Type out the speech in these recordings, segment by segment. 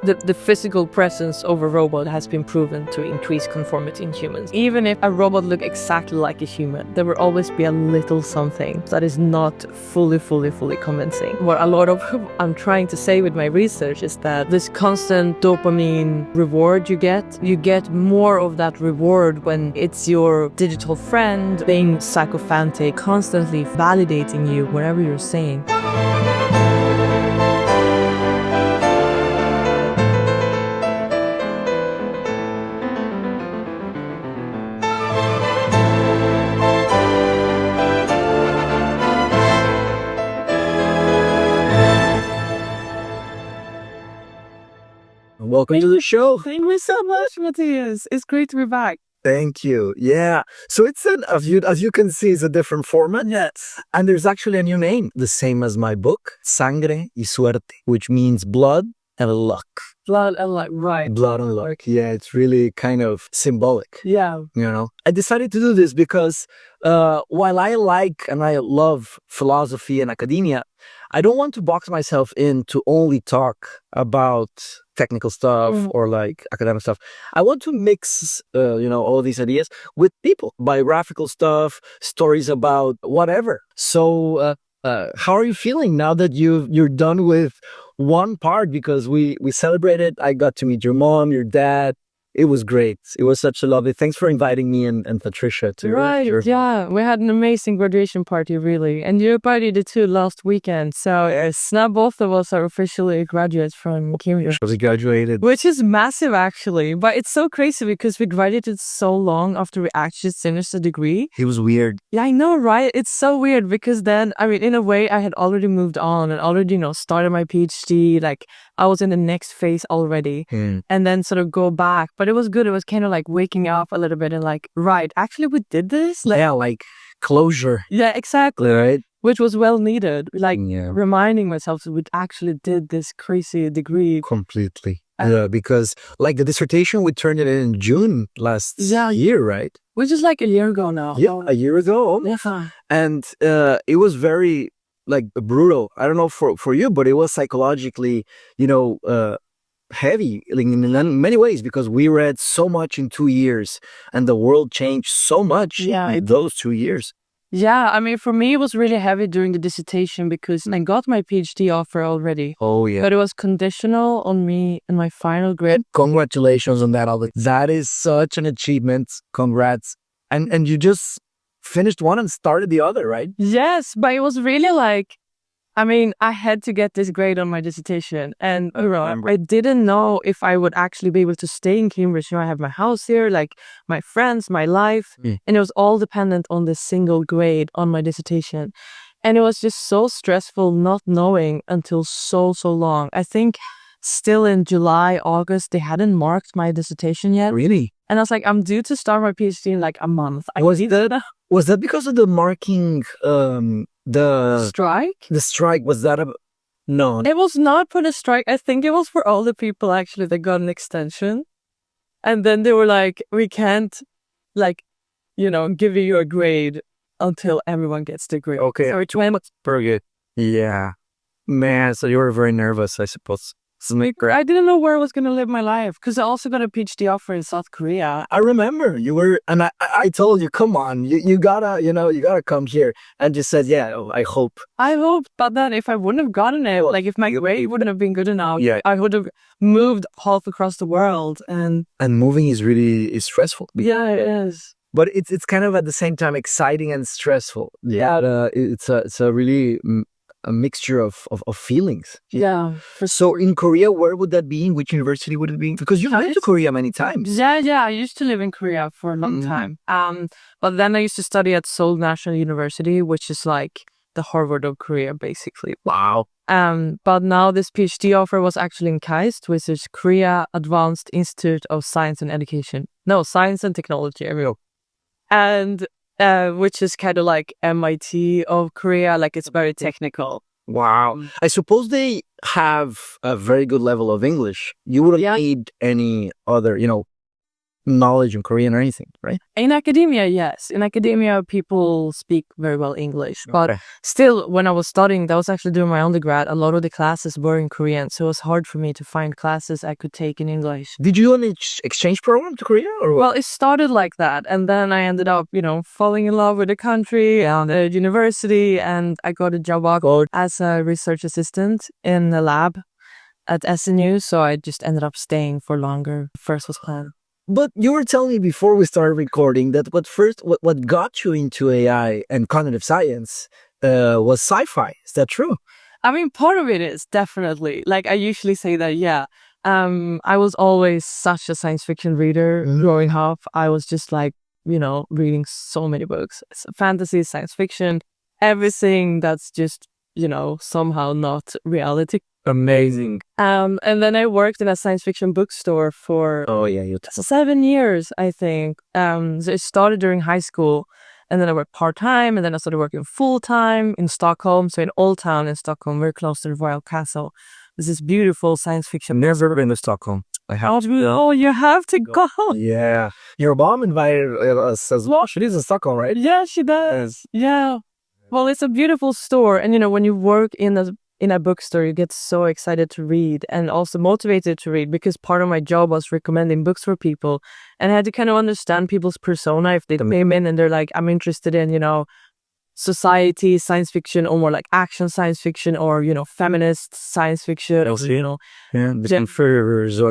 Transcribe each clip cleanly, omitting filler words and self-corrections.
The physical presence of a robot has been proven to increase conformity in humans. Even if a robot looked exactly like a human, there will always be a little something that is not fully convincing. What a lot of I'm trying to say with my research is that this constant dopamine reward you get more of that reward when it's your digital friend being sycophantic, constantly validating you whatever you're saying. Welcome to the show. Thank you so much, Mateus. It's great to be back. Thank you. Yeah. So it's as you can see, it's a different format. Yes. And there's actually a new name, the same as my book, Sangre y Suerte, which means blood and luck. Blood and luck, right. Blood and luck. Yeah, it's really kind of symbolic. Yeah. You know, I decided to do this because while I like and I love philosophy and academia, I don't want to box myself in to only talk about technical stuff or like academic stuff. I want to mix, all these ideas with people, biographical stuff, stories about whatever. So, how are you feeling now that you're done with one part? Because we celebrated. I got to meet your mom, your dad. It was great. It was such a lovely. Thanks for inviting me and Patricia to. Yeah, we had an amazing graduation party, really, and your party did too last weekend. So it's now both of us are officially graduates from Cambridge. We graduated, which is massive, actually. But it's so crazy because we graduated so long after we actually finished the degree. It was weird. Yeah, I know, right? It's so weird because then, I mean, in a way, I had already moved on and already, started my PhD. Like I was in the next phase already, and then sort of go back. But it was good. It was kind of like waking up a little bit and like, right, actually we did this. Like closure. Yeah, exactly. Right. Which was well needed. Reminding myself that we actually did this crazy degree. Completely. Because like the dissertation, we turned it in June last year, right? Which is like a year ago now. Yeah, a year ago. Yeah. And it was very like brutal. I don't know for you, but it was psychologically, heavy in many ways because we read so much in 2 years and the world changed so much in those 2 years. Yeah, I mean, for me, it was really heavy during the dissertation because I got my PhD offer already. Oh, yeah. But it was conditional on me and my final grade. Congratulations on that, Albert. That is such an achievement. Congrats. And you just finished one and started the other, right? Yes, but it was really like, I mean, I had to get this grade on my dissertation, and I didn't know if I would actually be able to stay in Cambridge. I have my house here, like my friends, my life, and it was all dependent on this single grade on my dissertation. And it was just so stressful not knowing until so long. I think still in July, August, they hadn't marked my dissertation yet. Really? And I was like, I'm due to start my PhD in like a month. Was that because of the marking, the strike? The strike, was that no? It was not for the strike. I think it was for all the people actually that got an extension. And then they were like, we can't give you a grade until everyone gets the grade. Okay. So it went very good. Yeah. Man, so you were very nervous, I suppose. I didn't know where I was going to live my life because I also got a PhD offer in South Korea. I remember you were, and I told you, come on, you gotta come here. And you said, yeah, I hope. But then if I wouldn't have gotten it, like if my grade wouldn't have been good enough, I would have moved half across the world. And moving is stressful. Yeah, it is. But it's kind of at the same time exciting and stressful. Yeah. It's a really a mixture of feelings. Yeah. So in Korea, where would that be? In which university would it be? Because you've been to Korea many times. Yeah. I used to live in Korea for a long time. But then I used to study at Seoul National University, which is like the Harvard of Korea, basically. Wow. But now this PhD offer was actually in KAIST, which is Korea Advanced Institute of Science and Education. No, Science and Technology. And which is kind of like MIT of Korea, like it's very technical. Wow. I suppose they have a very good level of English. You wouldn't need any other, knowledge in Korean or anything, right? In academia, yes. In academia, people speak very well English. But Okay. still, when I was studying, that was actually doing my undergrad, a lot of the classes were in Korean. So it was hard for me to find classes I could take in English. Did you do an exchange program to Korea or what? Well, it started like that. And then I ended up, falling in love with the country and the university. And I got a job as a research assistant in the lab at SNU. So I just ended up staying for longer. First was planned. But you were telling me before we started recording that what got you into AI and cognitive science was sci-fi. Is that true? I mean, part of it is definitely, like, I usually say that, yeah. I was always such a science fiction reader growing up. I was just like, reading so many books. It's fantasy, science fiction, everything that's just, somehow not reality. Amazing. And then I worked in a science fiction bookstore for 7 years, I think. So it started during high school, and then I worked part-time, and then I started working full-time in Stockholm. So in Old Town in Stockholm, very close to the Royal Castle. There's this beautiful science fiction. Never been to Stockholm. I have to. Oh, you have to go. Yeah. Your mom invited us as well. She lives in Stockholm, right? Yeah, she does. Yeah. Well, it's a beautiful store. And, when you work in a bookstore, you get so excited to read and also motivated to read, because part of my job was recommending books for people. And I had to kind of understand people's persona if they came in and they're like, I'm interested in, society, science fiction, or more like action science fiction, or, feminist science fiction.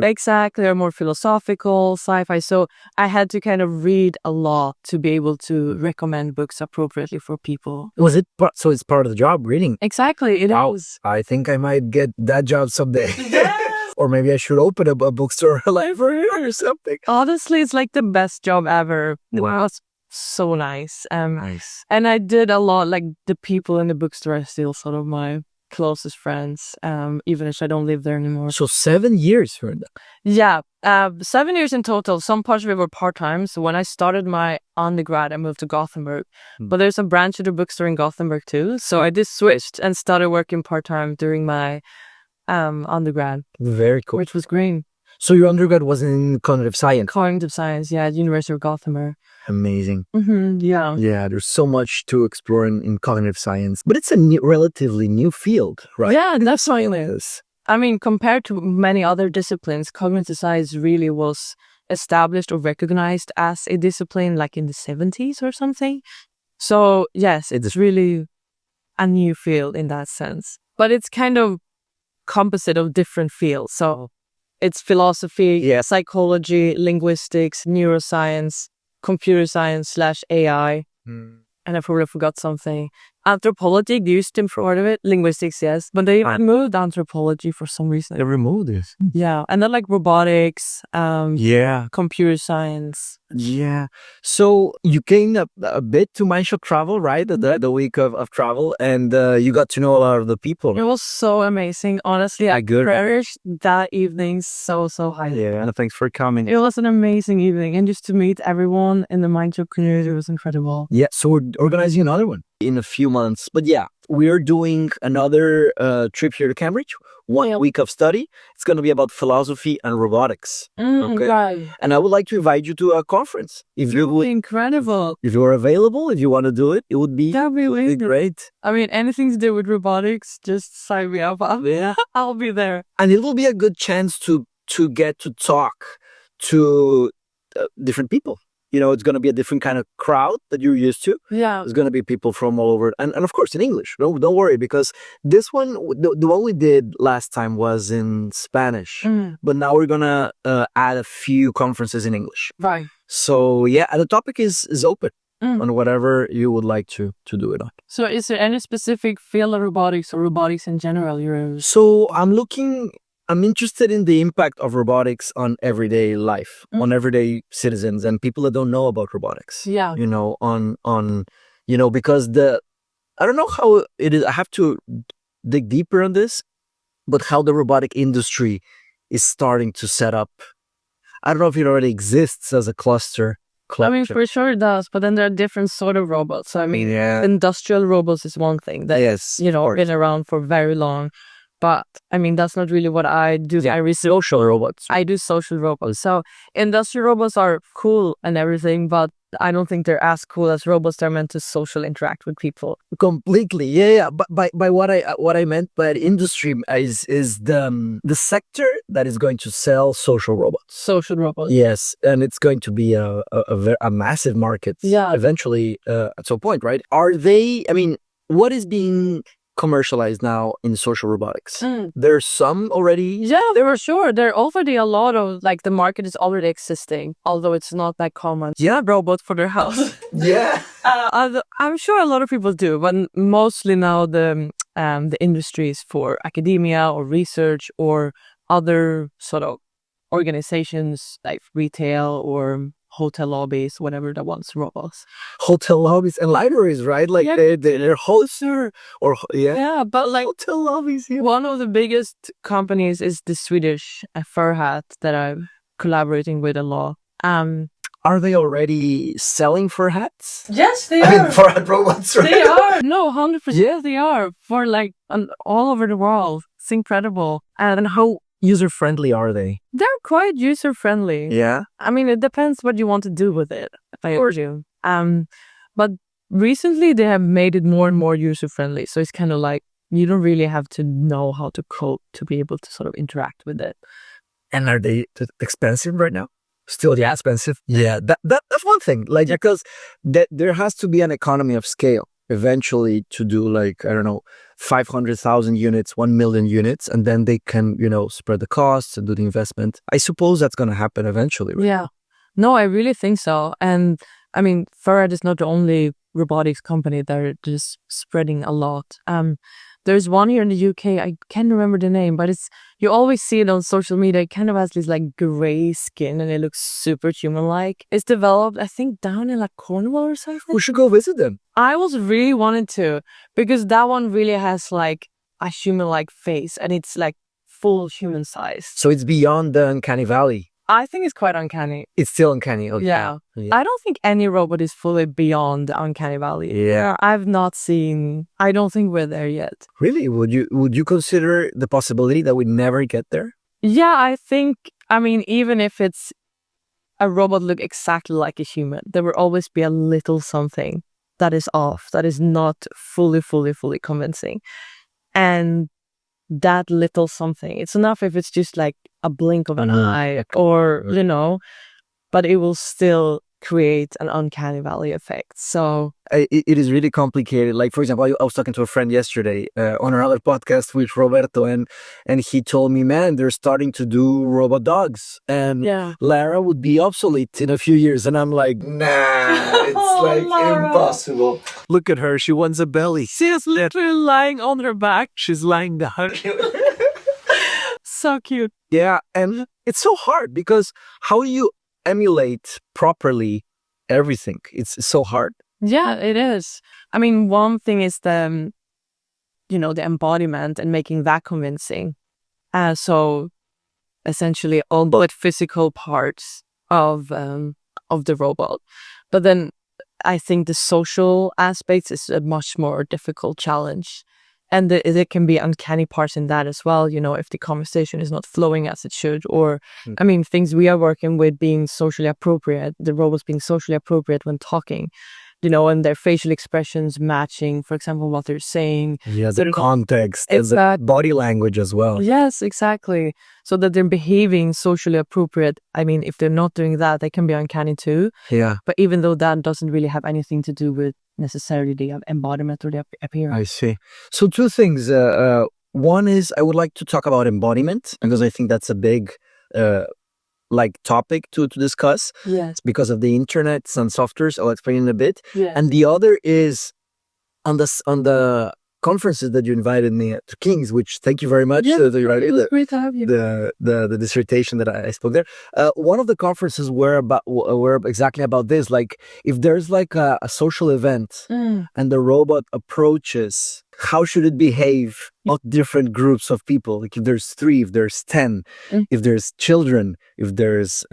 Exactly, or more philosophical, sci-fi. So I had to kind of read a lot to be able to recommend books appropriately for people. Was it so? It's part of the job, reading. Exactly, it is. I think I might get that job someday. Yes! Or maybe I should open a bookstore, a library, or something. Honestly, it's like the best job ever. Wow. It's so nice. Nice. And I did a lot, like the people in the bookstore are still sort of my closest friends, even if I don't live there anymore. So 7 years for that. Yeah, 7 years in total. Some parts of it were part-time. So when I started my undergrad, I moved to Gothenburg. But there's a branch of the bookstore in Gothenburg too. So I just switched and started working part-time during my undergrad. Very cool. Which was great. So your undergrad was in cognitive science? Cognitive science, yeah, at University of Gothenburg. Amazing. Yeah. Yeah, there's so much to explore in cognitive science. But it's a relatively new field, right? Yeah, that's why it is. I mean, compared to many other disciplines, cognitive science really was established or recognized as a discipline like in the 70s or something. So, yes, it's really a new field in that sense. But it's kind of composite of different fields. So it's philosophy, psychology, linguistics, neuroscience, computer science / AI. And I probably forgot something. Anthropology, they used to part of it. Linguistics, yes. But they removed anthropology for some reason. They removed it. Yeah. And then like robotics, computer science. Yeah. So you came a bit to Mindshot Travel, right? The week of travel. And you got to know a lot of the people. It was so amazing. Honestly, I cherished that evening so highly. Yeah. And thanks for coming. It was an amazing evening. And just to meet everyone in the Mindshot community was incredible. Yeah. So we're organizing another one in a few months. But yeah, we're doing another trip here to Cambridge. 1 week of study. It's going to be about philosophy and robotics. Okay. And I would like to invite you to a conference. If you would, incredible. If you're available, if you want to do it, it would be great. I mean, anything to do with robotics, just sign me up. I'll be there. And it will be a good chance to get to talk to different people. It's going to be a different kind of crowd that you're used to. Yeah. It's going to be people from all over. And of course, in English. Don't worry, because this one, the one we did last time was in Spanish. But now we're going to add a few conferences in English. Right. So, yeah, and the topic is open on whatever you would like to do it on. So is there any specific field of robotics or robotics in general? So I'm interested in the impact of robotics on everyday life, on everyday citizens and people that don't know about robotics. Yeah. Because I don't know how it is. I have to dig deeper on this, but how the robotic industry is starting to set up. I don't know if it already exists as a cluster. I mean, for sure it does, but then there are different sort of robots. So, I mean, industrial robots is one thing that, been around for very long. But I mean, that's not really what I do. I research Social robots. I do social robots. So industrial robots are cool and everything, but I don't think they're as cool as robots that are meant to social interact with people. Completely, yeah. But by what I meant by industry is the sector that is going to sell social robots. Social robots. Yes, and it's going to be a massive market. Yeah. Eventually, at some point, right? Are they? I mean, what is being commercialized now in social robotics? There's some already. Yeah, there were sure. There are already a lot of, like, the market is already existing, although it's not that common. Yeah, robot for their house. Yeah. I'm sure a lot of people do, but mostly now the industry is for academia or research or other sort of organizations like retail or hotel lobbies, whatever that wants robots. Hotel lobbies and libraries, right? Like they're hosts or Yeah, but like hotel lobbies. Yeah. one of the biggest companies is the Swedish fur hat that I'm collaborating with a lot. Are they already selling fur hats? Yes, they I are. mean, fur hat robots, right? They are. No, 100%. Yes, they are for like all over the world. It's incredible. And how User-friendly are they? they're quite user friendly. Yeah. I mean, it depends what you want to do with it. I urge you. But recently they have made it more and more user friendly. So it's kind of like you don't really have to know how to code to be able to sort of interact with it. And are they expensive right now? Still, yeah, expensive. Yeah, that's one thing. Like, because there has to be an economy of scale eventually to do, like, I don't know, 500,000 units, 1 million units, and then they can, spread the costs and do the investment. I suppose that's going to happen eventually, right? Yeah. No, I really think so. And I mean, Farad is not the only robotics company that are just spreading a lot. There's one here in the UK, I can't remember the name, but you always see it on social media. It kind of has this like gray skin and it looks super human-like. It's developed, I think, down in like Cornwall or something. We should go visit them. I was really wanting to, because that one really has like a human-like face and it's like full human size. So it's beyond the uncanny valley. I think it's quite uncanny. It's still uncanny. Okay. Yeah. I don't think any robot is fully beyond the uncanny valley. Yeah. I don't think we're there yet. Really? Would you consider the possibility that we never get there? Yeah, I mean, even if it's a robot look exactly like a human, there will always be a little something that is off, that is not fully convincing. And that little something, it's enough if it's just like a blink of an eye or, but it will still create an uncanny valley effect. So it is really complicated. Like, for example, I was talking to a friend yesterday on another podcast with Roberto, and he told me, man, they're starting to do robot dogs, and Lara would be obsolete in a few years. And I'm like, nah, it's like Lara. Impossible. Look at her, she wants a belly. She's literally lying on her back. She's lying down. So cute. Yeah, and it's so hard because how do you emulate properly everything? It's so hard. Yeah, it is. I mean, one thing is the embodiment and making that convincing. So essentially all but physical parts of the robot. But then I think the social aspects is a much more difficult challenge. And there can be uncanny parts in that as well, if the conversation is not flowing as it should, or, I mean, things we are working with being socially appropriate, the robots being socially appropriate when talking, and their facial expressions matching, for example, what they're saying. Yeah, the context and the body language as well. Yes, exactly. So that they're behaving socially appropriate. I mean, if they're not doing that, they can be uncanny too. Yeah. But even though that doesn't really have anything to do with necessarily the embodiment or the appearance. I see. So two things. One is I would like to talk about embodiment because I think that's a big topic to discuss. Yes. Because of the internet and softwares. I'll explain in a bit. Yeah. And the other is on the conferences that you invited me to King's, which thank you very much. Yeah, it was great to have you. The dissertation that I spoke there. One of the conferences were exactly about this. Like if there's like a social event and the robot approaches, how should it behave of different groups of people? Like if there's 3, if there's 10, if there's children, if there's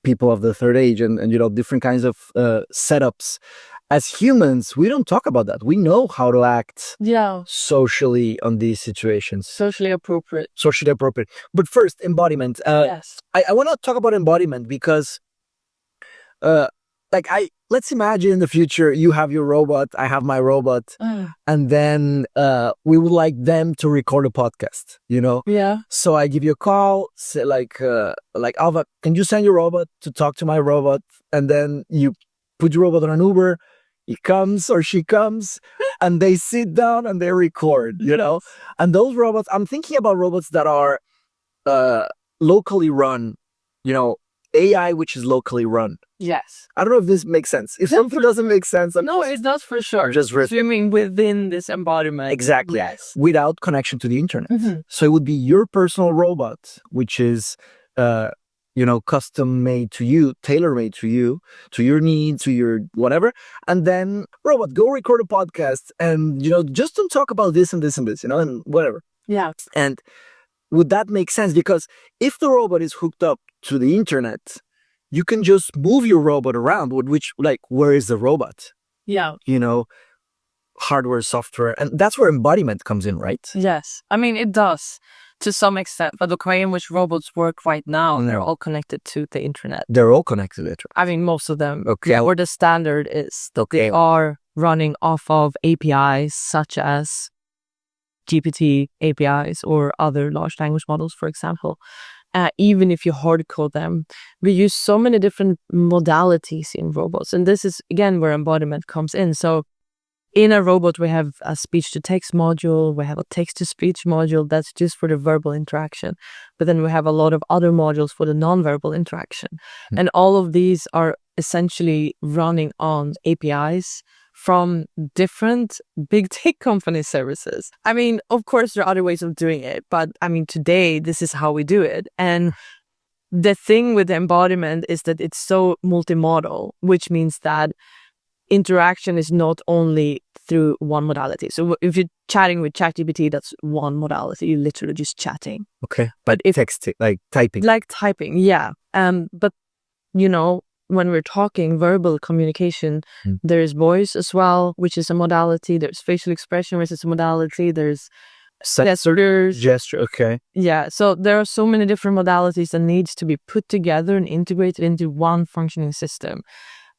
people of the third age and different kinds of setups. as humans, we don't talk about that. We know how to act socially on these situations. Socially appropriate. Socially appropriate. But first, embodiment. Yes. I want to talk about embodiment because let's imagine in the future you have your robot, I have my robot, and then we would like them to record a podcast, you know? Yeah. So I give you a call, say like Alva, can you send your robot to talk to my robot? And then you put your robot on an Uber, he comes or she comes, and they sit down and they record, you know? And those robots, I'm thinking about robots that are locally run, you know, AI which is locally run. Yes. I don't know if this makes sense. If something doesn't make sense, no, it does for sure. Just swimming within this embodiment. Exactly. Yes. Without connection to the internet. Mm-hmm. So it would be your personal robot, which is, you know, custom made to you, tailor made to you, to your needs, to your whatever. And then, robot, go record a podcast, and you know, just don't talk about this and this and this, you know, and whatever. Yeah. And would that make sense? Because if the robot is hooked up to the internet, you can just move your robot around, which, like, where is the robot? Yeah. You know, hardware, software, and that's where embodiment comes in, right? Yes. I mean, it does to some extent, but the way in which robots work right now, they're all connected to the internet. They're all connected to the internet. I mean, most of them. Okay. Or the standard is that they are running off of APIs such as GPT APIs or other large language models, for example. Even if you hard code them, we use so many different modalities in robots. And this is, again, where embodiment comes in. So in a robot, we have a speech-to-text module, we have a text-to-speech module that's just for the verbal interaction. But then we have a lot of other modules for the non-verbal interaction. Mm-hmm. And all of these are essentially running on APIs from different big tech company services. I mean, of course, there are other ways of doing it, but I mean, today, this is how we do it. And the thing with the embodiment is that it's so multimodal, which means that interaction is not only through one modality. So if you're chatting with ChatGPT, that's one modality. You're literally just chatting. Okay. But if texting, like typing. Like typing, yeah. But, you know, when we're talking verbal communication, there's voice as well, which is a modality. There's facial expression, which is a modality. There's gestures. Gesture, okay. Yeah, so there are so many different modalities that needs to be put together and integrated into one functioning system.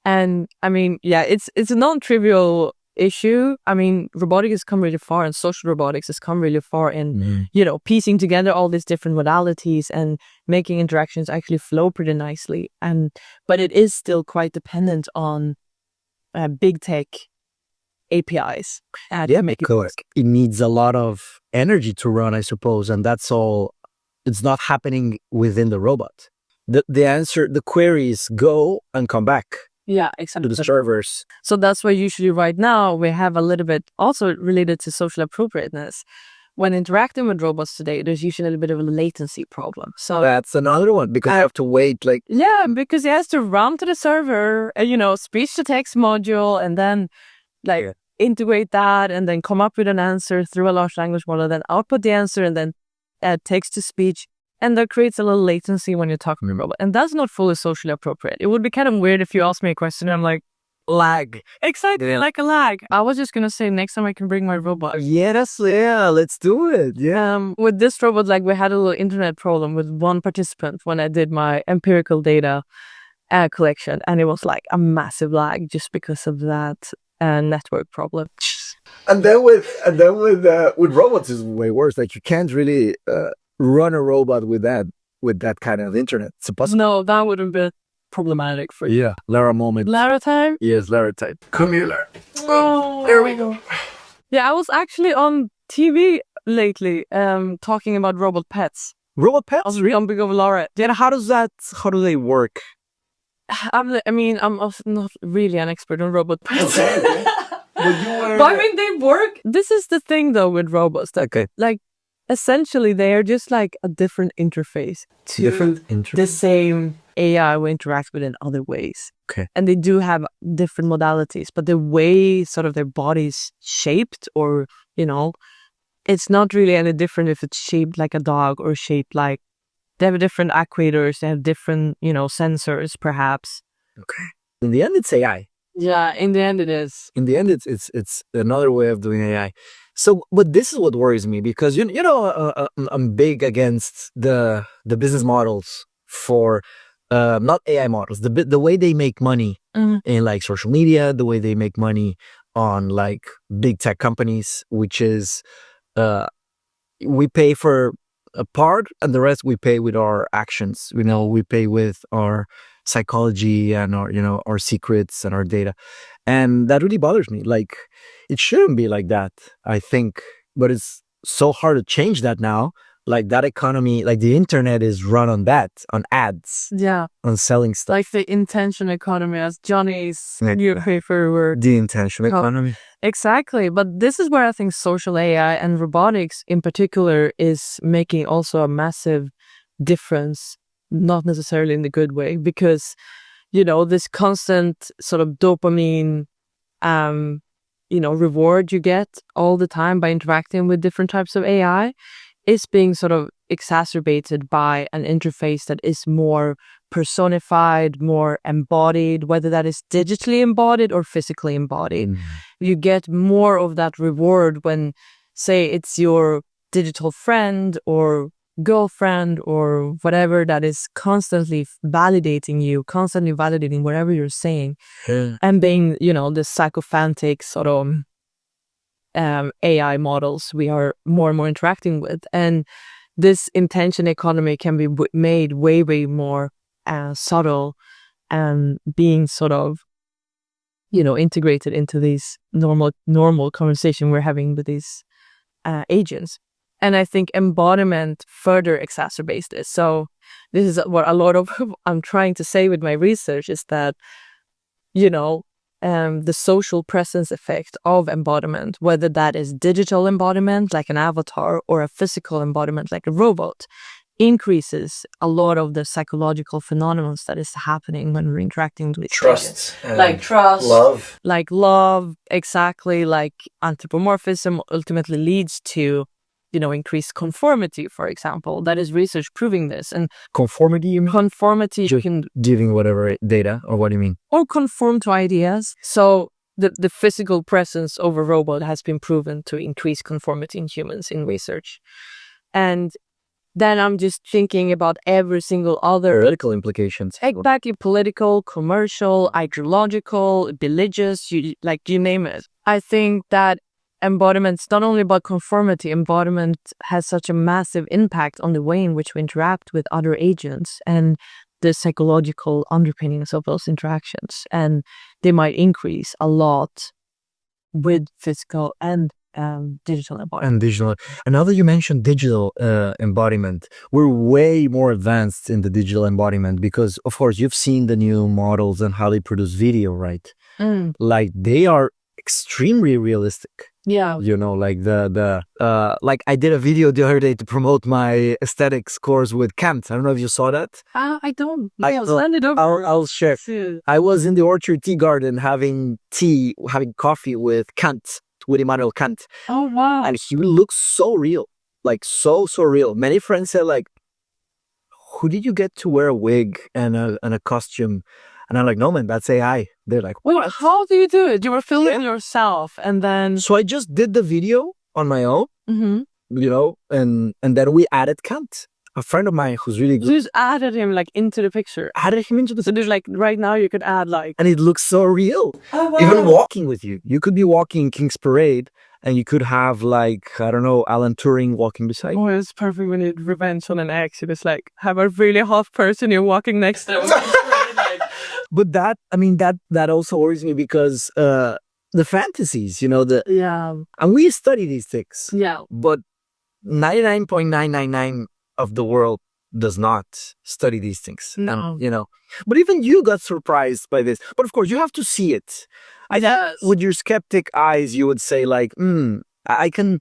And I mean, yeah, it's a non-trivial issue. I mean, robotics has come really far, and social robotics has come really far in, you know, piecing together all these different modalities and making interactions actually flow pretty nicely. But it is still quite dependent on big tech APIs. Yeah, because it needs a lot of energy to run, I suppose, and that's all. It's not happening within the robot. The answer, the queries go and come back. Yeah, exactly. To the servers. So that's why usually right now we have a little bit also related to social appropriateness. When interacting with robots today, there's usually a little bit of a latency problem. So that's another one because I have to wait like... Yeah, because it has to run to the server, you know, speech-to-text module, and then integrate that and then come up with an answer through a large language model, then output the answer and then text-to-speech. And that creates a little latency when you're talking to a robot. And that's not fully socially appropriate. It would be kind of weird if you ask me a question and I'm like, lag. Exactly, like a lag. I was just going to say next time I can bring my robot. Yeah, let's do it. Yeah. With this robot, like we had a little internet problem with one participant when I did my empirical data collection. And it was like a massive lag just because of that network problem. And then with robots is way worse. Like you can't really... run a robot with that kind of internet. It's impossible. No, that would have been problematic for you. Yeah, Lara moment. Lara time? Yes, Lara time. Come here, Lara. Oh, there we go. Yeah, I was actually on TV lately talking about robot pets. Robot pets? I was really big of Lara. Yeah, how do they work? I'm not really an expert on robot pets. Okay. But I mean, they work. This is the thing though with robots. Like, essentially, they are just like a different interface to the same AI we interact with in other ways. Okay. And they do have different modalities, but the way sort of their body's shaped or, you know, it's not really any different if it's shaped like a dog or shaped like, they have different actuators, they have different, you know, sensors perhaps. Okay. In the end, it's AI. Yeah, in the end it is. In the end, it's another way of doing AI. So, but this is what worries me, because I'm big against the business models for not AI models, the way they make money in like social media, the way they make money on like big tech companies, which is we pay for a part and the rest we pay with our actions. We pay with our psychology and our secrets and our data. And that really bothers me. Like, it shouldn't be like that, I think. But it's so hard to change that now. Like, that economy, like the internet is run on that, on ads, Yeah, on selling stuff. like the intention economy, as Johnny's new favorite word. The intention economy. Exactly. But this is where I think social AI and robotics in particular is making also a massive difference, not necessarily in the good way, because, this constant sort of dopamine, reward you get all the time by interacting with different types of AI is being sort of exacerbated by an interface that is more personified, more embodied, whether that is digitally embodied or physically embodied. You get more of that reward when, say, it's your digital friend or girlfriend or whatever that is constantly validating you, constantly validating whatever you're saying, and being, the psychophantic sort of AI models we are more and more interacting with. And this intention economy can be made way, way more subtle and being sort of, integrated into these normal conversation we're having with these agents. And I think embodiment further exacerbates this. So this is what a lot of I'm trying to say with my research is that, the social presence effect of embodiment, whether that is digital embodiment like an avatar or a physical embodiment like a robot, increases a lot of the psychological phenomena that is happening when we're interacting with trust, like trust, love, exactly, like anthropomorphism ultimately leads to increased conformity, for example. That is research proving this. And conformity, you can giving whatever data, or what do you mean? Or conform to ideas. So the physical presence of a robot has been proven to increase conformity in humans in research. And then I'm just thinking about every single other political implications. Exactly, political, commercial, ideological, religious, you name it. I think that embodiment is not only about conformity. Embodiment has such a massive impact on the way in which we interact with other agents and the psychological underpinnings of those interactions. And they might increase a lot with physical and digital embodiment. And now that you mentioned digital embodiment, we're way more advanced in the digital embodiment because, of course, you've seen the new models and how they produce video, right? Like, they are extremely realistic. Yeah. Like like I did a video the other day to promote my aesthetics course with Kant. I don't know if you saw that. I don't. Send it over. I'll share. I was in the Orchard Tea Garden having coffee with Kant, with Immanuel Kant. Oh, wow. And he looks so real, like so real. Many friends said, like, who did you get to wear a wig and a costume? And I'm like, no, man, that's AI. They're like, wait, how do you do it? You were filming yourself and then... So I just did the video on my own, and then we added Kant, a friend of mine who's really good. You just added him into the picture. So there's right now you could add And it looks so real. Oh, wow. Even walking with you. You could be walking King's Parade and you could have I don't know, Alan Turing walking beside you. Oh, it's perfect when you revenge on an ex. You just have a really hot person you're walking next to. But that also worries me because the fantasies, and we study these things. Yeah. But 99.999 of the world does not study these things. No. But even you got surprised by this. But of course, you have to see it. Yes. With your skeptic eyes, you would say I can,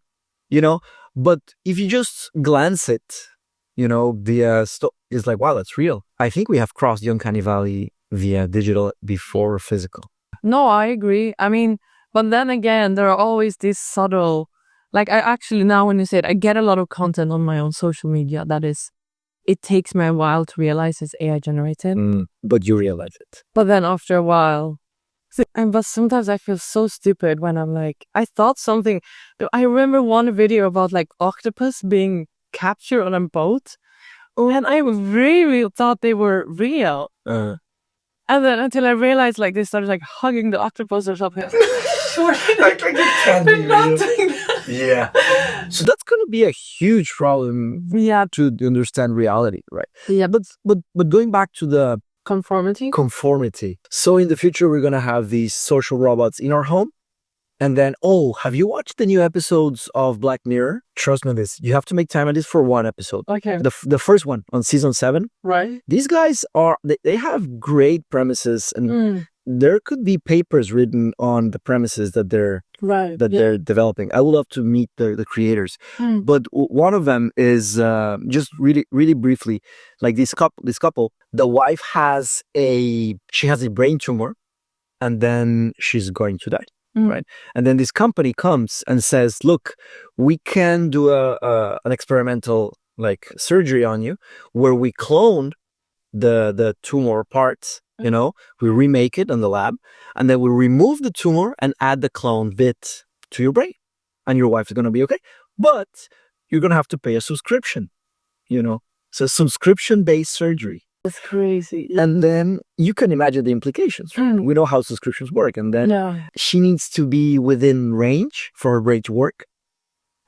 but if you just glance it, it's like, wow, that's real. I think we have crossed the uncanny valley via digital before physical. No, I agree. But then again, there are always these subtle, I actually now when you say it, I get a lot of content on my own social media that is, it takes me a while to realize it's AI generated. But you realize it. But then after a while, But sometimes I feel so stupid when I'm like, I thought something. I remember one video about like octopus being captured on a boat, and I really thought they were real. And then until I realized, like, they started like hugging the octopus or something. Like it can't be real. Yeah. So that's gonna be a huge problem. Yeah. To understand reality, right? Yeah. But going back to the Conformity. So in the future, we're gonna have these social robots in our home. And then, have you watched the new episodes of Black Mirror? Trust me on this. You have to make time on this for one episode. Okay. The first one on season 7. Right. These guys they have great premises, and there could be papers written on the premises that they're they're developing. I would love to meet the creators. But one of them is just really briefly, like this couple, the wife has a brain tumor, and then she's going to die. Right. And then this company comes and says, look, we can do an experimental like surgery on you where we clone the tumor parts, we remake it in the lab, and then we remove the tumor and add the clone bit to your brain, and your wife is going to be okay. But you're going to have to pay a subscription, It's a subscription-based surgery. That's crazy. And then you can imagine the implications. We know how subscriptions work. And then she needs to be within range for her brain to work.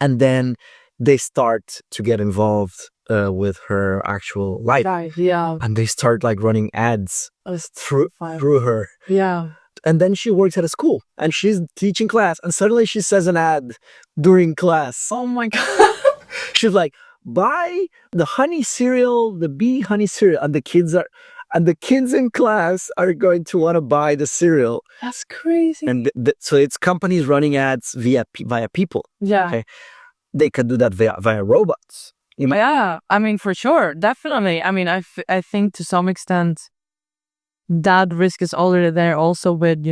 And then they start to get involved with her actual life. Yeah. And they start like running ads through her. Yeah. And then she works at a school and she's teaching class. And suddenly she says an ad during class. Oh my God. She's like, buy the honey cereal, the bee honey cereal, and the kids in class are going to want to buy the cereal. That's crazy. And so it's companies running ads via people. Yeah. Okay? They can do that via robots. Yeah, I mean, for sure, definitely. I mean, I think to some extent that risk is already there also with,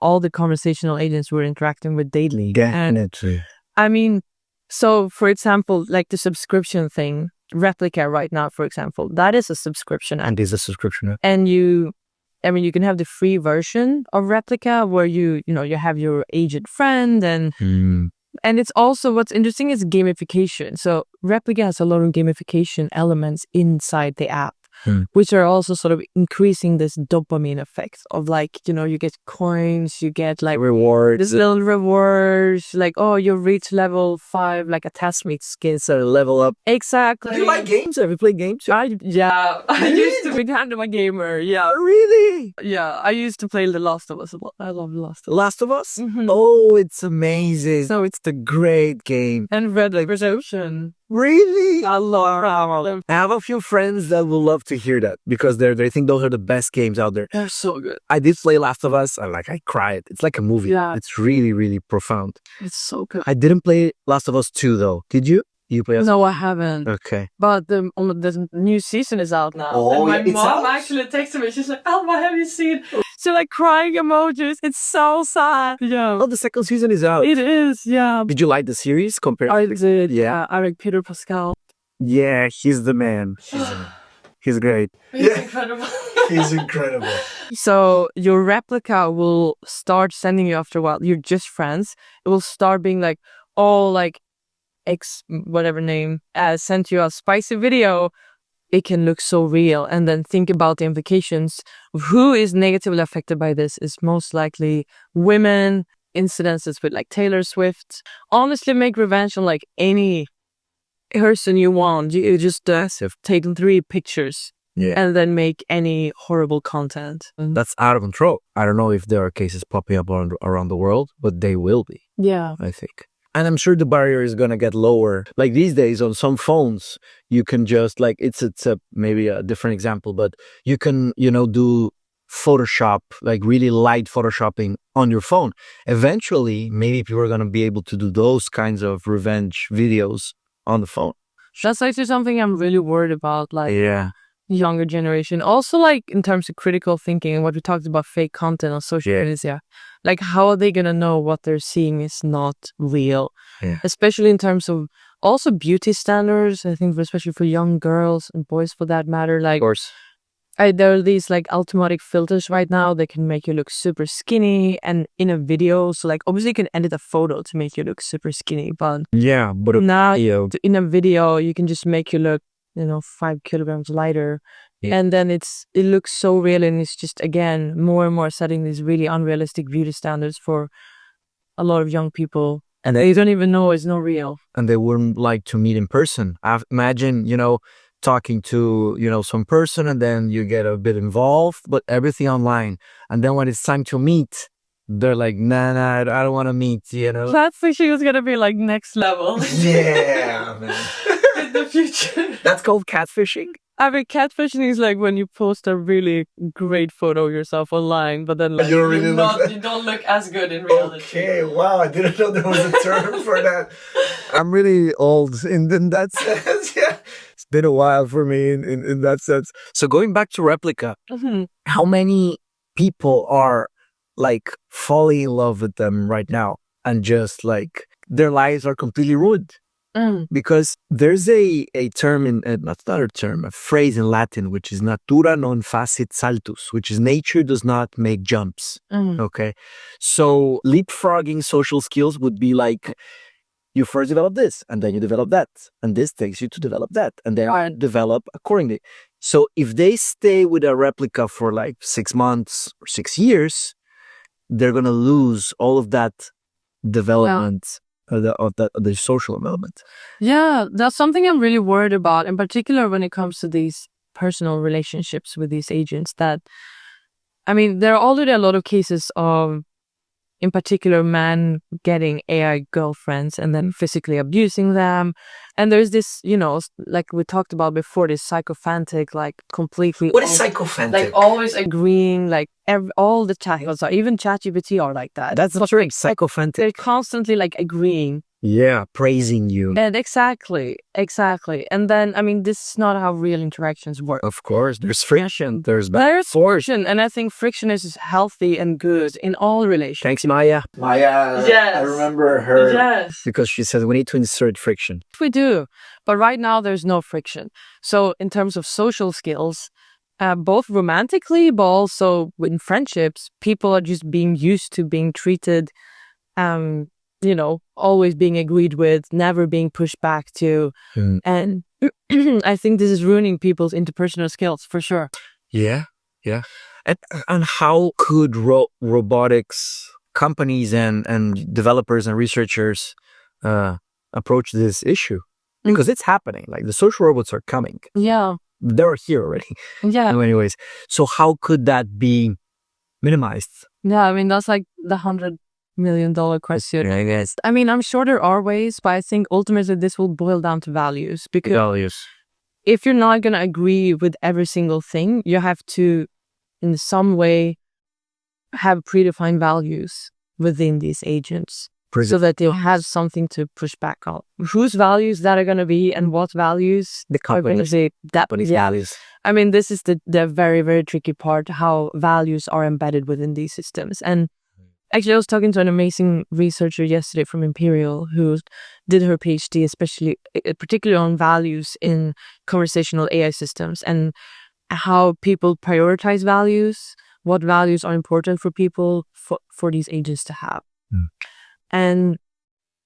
all the conversational agents we're interacting with daily. Definitely. I mean, so, for example, like the subscription thing, Replica right now, for example, that is a subscription. And is a subscription. And you can have the free version of Replica where you have your agent friend and it's also, what's interesting is gamification. So Replica has a lot of gamification elements inside the app, which are also sort of increasing this dopamine effect of like, you get coins, you get like rewards, this little rewards, like, you reach level 5, like attachment skins, so level up. Exactly. Do you like games? Have you played games? I used to be kind of a gamer. Yeah. Really? Yeah. I used to play The Last of Us a lot. I love The Last of Us. Last of Us? Oh, it's amazing. So it's the great game. And Red Dead Redemption. Really? I love them. I have a few friends that will love to hear that because they think those are the best games out there. They're so good. I did play Last of Us and I cried. It's like a movie. Yeah. It's really, really profound. It's so good. I didn't play Last of Us 2 though. Did you? You play? No, I haven't. Okay. But the new season is out now. Oh, and my mom actually texted me. She's like, "Alva, have you seen?" So like crying emojis. It's so sad. Yeah. Oh, the second season is out. It is. Yeah. Did you like the series compared? I did. Yeah. I like Peter Pascal. Yeah, he's the man. He's great. He's incredible. He's incredible. So your replica will start sending you after a while. You're just friends. It will start being like, like X whatever name sent you a spicy video. It can look so real. And then think about the implications. Who is negatively affected by this is most likely women. Incidences with like Taylor Swift. Honestly, make revenge on like any person you want. You just take 3 pictures and then make any horrible content. That's out of control. I don't know if there are cases popping up around the world, but they will be. Yeah. I think. And I'm sure the barrier is going to get lower. Like these days on some phones, you can just like, it's a maybe a different example, but you can, do Photoshop, like really light Photoshopping on your phone. Eventually, maybe people are going to be able to do those kinds of revenge videos on the phone. That's actually something I'm really worried about, like younger generation. Also, like in terms of critical thinking and what we talked about, fake content on social media. Like, how are they going to know what they're seeing is not real? Yeah. Especially in terms of also beauty standards. I think especially for young girls and boys for that matter. Like, of course. There are these like automatic filters right now that can make you look super skinny, and in a video, so like obviously you can edit a photo to make you look super skinny, but but now in a video you can just make you look 5 kilograms lighter, and then it looks so real, and it's just again more and more setting these really unrealistic beauty standards for a lot of young people, and they don't even know it's not real, and they wouldn't like to meet in person. Imagine talking to some person, and then you get a bit involved, but everything online, and then when it's time to meet, they're like, nah, I don't want to meet. Catfishing is gonna be like next level. Yeah, man. In the future. That's called catfishing. I mean, catfishing is like when you post a really great photo of yourself online, but then like, you don't look as good in reality. Okay, wow, I didn't know there was a term for that. I'm really old in that sense. Yeah, it's been a while for me in that sense. So going back to Replica, how many people are like falling in love with them right now, and just like their lives are completely ruined? Because there's a term that's not a term, a phrase in Latin, which is natura non facit saltus, which is nature does not make jumps. Okay. So leapfrogging social skills would be like, you first develop this, and then you develop that, and this takes you to develop that, and they aren't developed accordingly. So if they stay with a replica for like 6 months or 6 years, they're going to lose all of that development. Of the social development. Yeah, that's something I'm really worried about, in particular when it comes to these personal relationships with these agents. That, I mean, there are already a lot of cases of, in particular, men getting AI girlfriends and then physically abusing them. And there's this, like we talked about before, this sycophantic, like completely... What is sycophantic? Like always agreeing, like all the chat, even ChatGPT are like that. That's not true. Sycophantic. They're constantly like agreeing. Yeah, praising you. And exactly. And then, I mean, this is not how real interactions work. Of course, there's friction. There's friction, and I think friction is healthy and good in all relations. Thanks, Maya. Yes. I remember her. Yes. Because she said we need to insert friction. We do, but right now there's no friction. So in terms of social skills, both romantically, but also in friendships, people are just being used to being treated, always being agreed with, never being pushed back to. And I think this is ruining people's interpersonal skills for sure. Yeah. And how could robotics companies and developers and researchers approach this issue? Because it's happening. Like the social robots are coming. Yeah. They're here already. Yeah. Anyways, so how could that be minimized? Yeah, I mean, that's like the $100 million question. I guess. I mean, I'm sure there are ways, but I think ultimately this will boil down to values. Because if you're not going to agree with every single thing, you have to, in some way, have predefined values within these agents. So that they'll have something to push back on. Whose values that are going to be, and what values the company's values. I mean, this is the very, very tricky part, how values are embedded within these systems. And actually, I was talking to an amazing researcher yesterday from Imperial who did her PhD, particularly on values in conversational AI systems and how people prioritize values, what values are important for people for these agents to have. And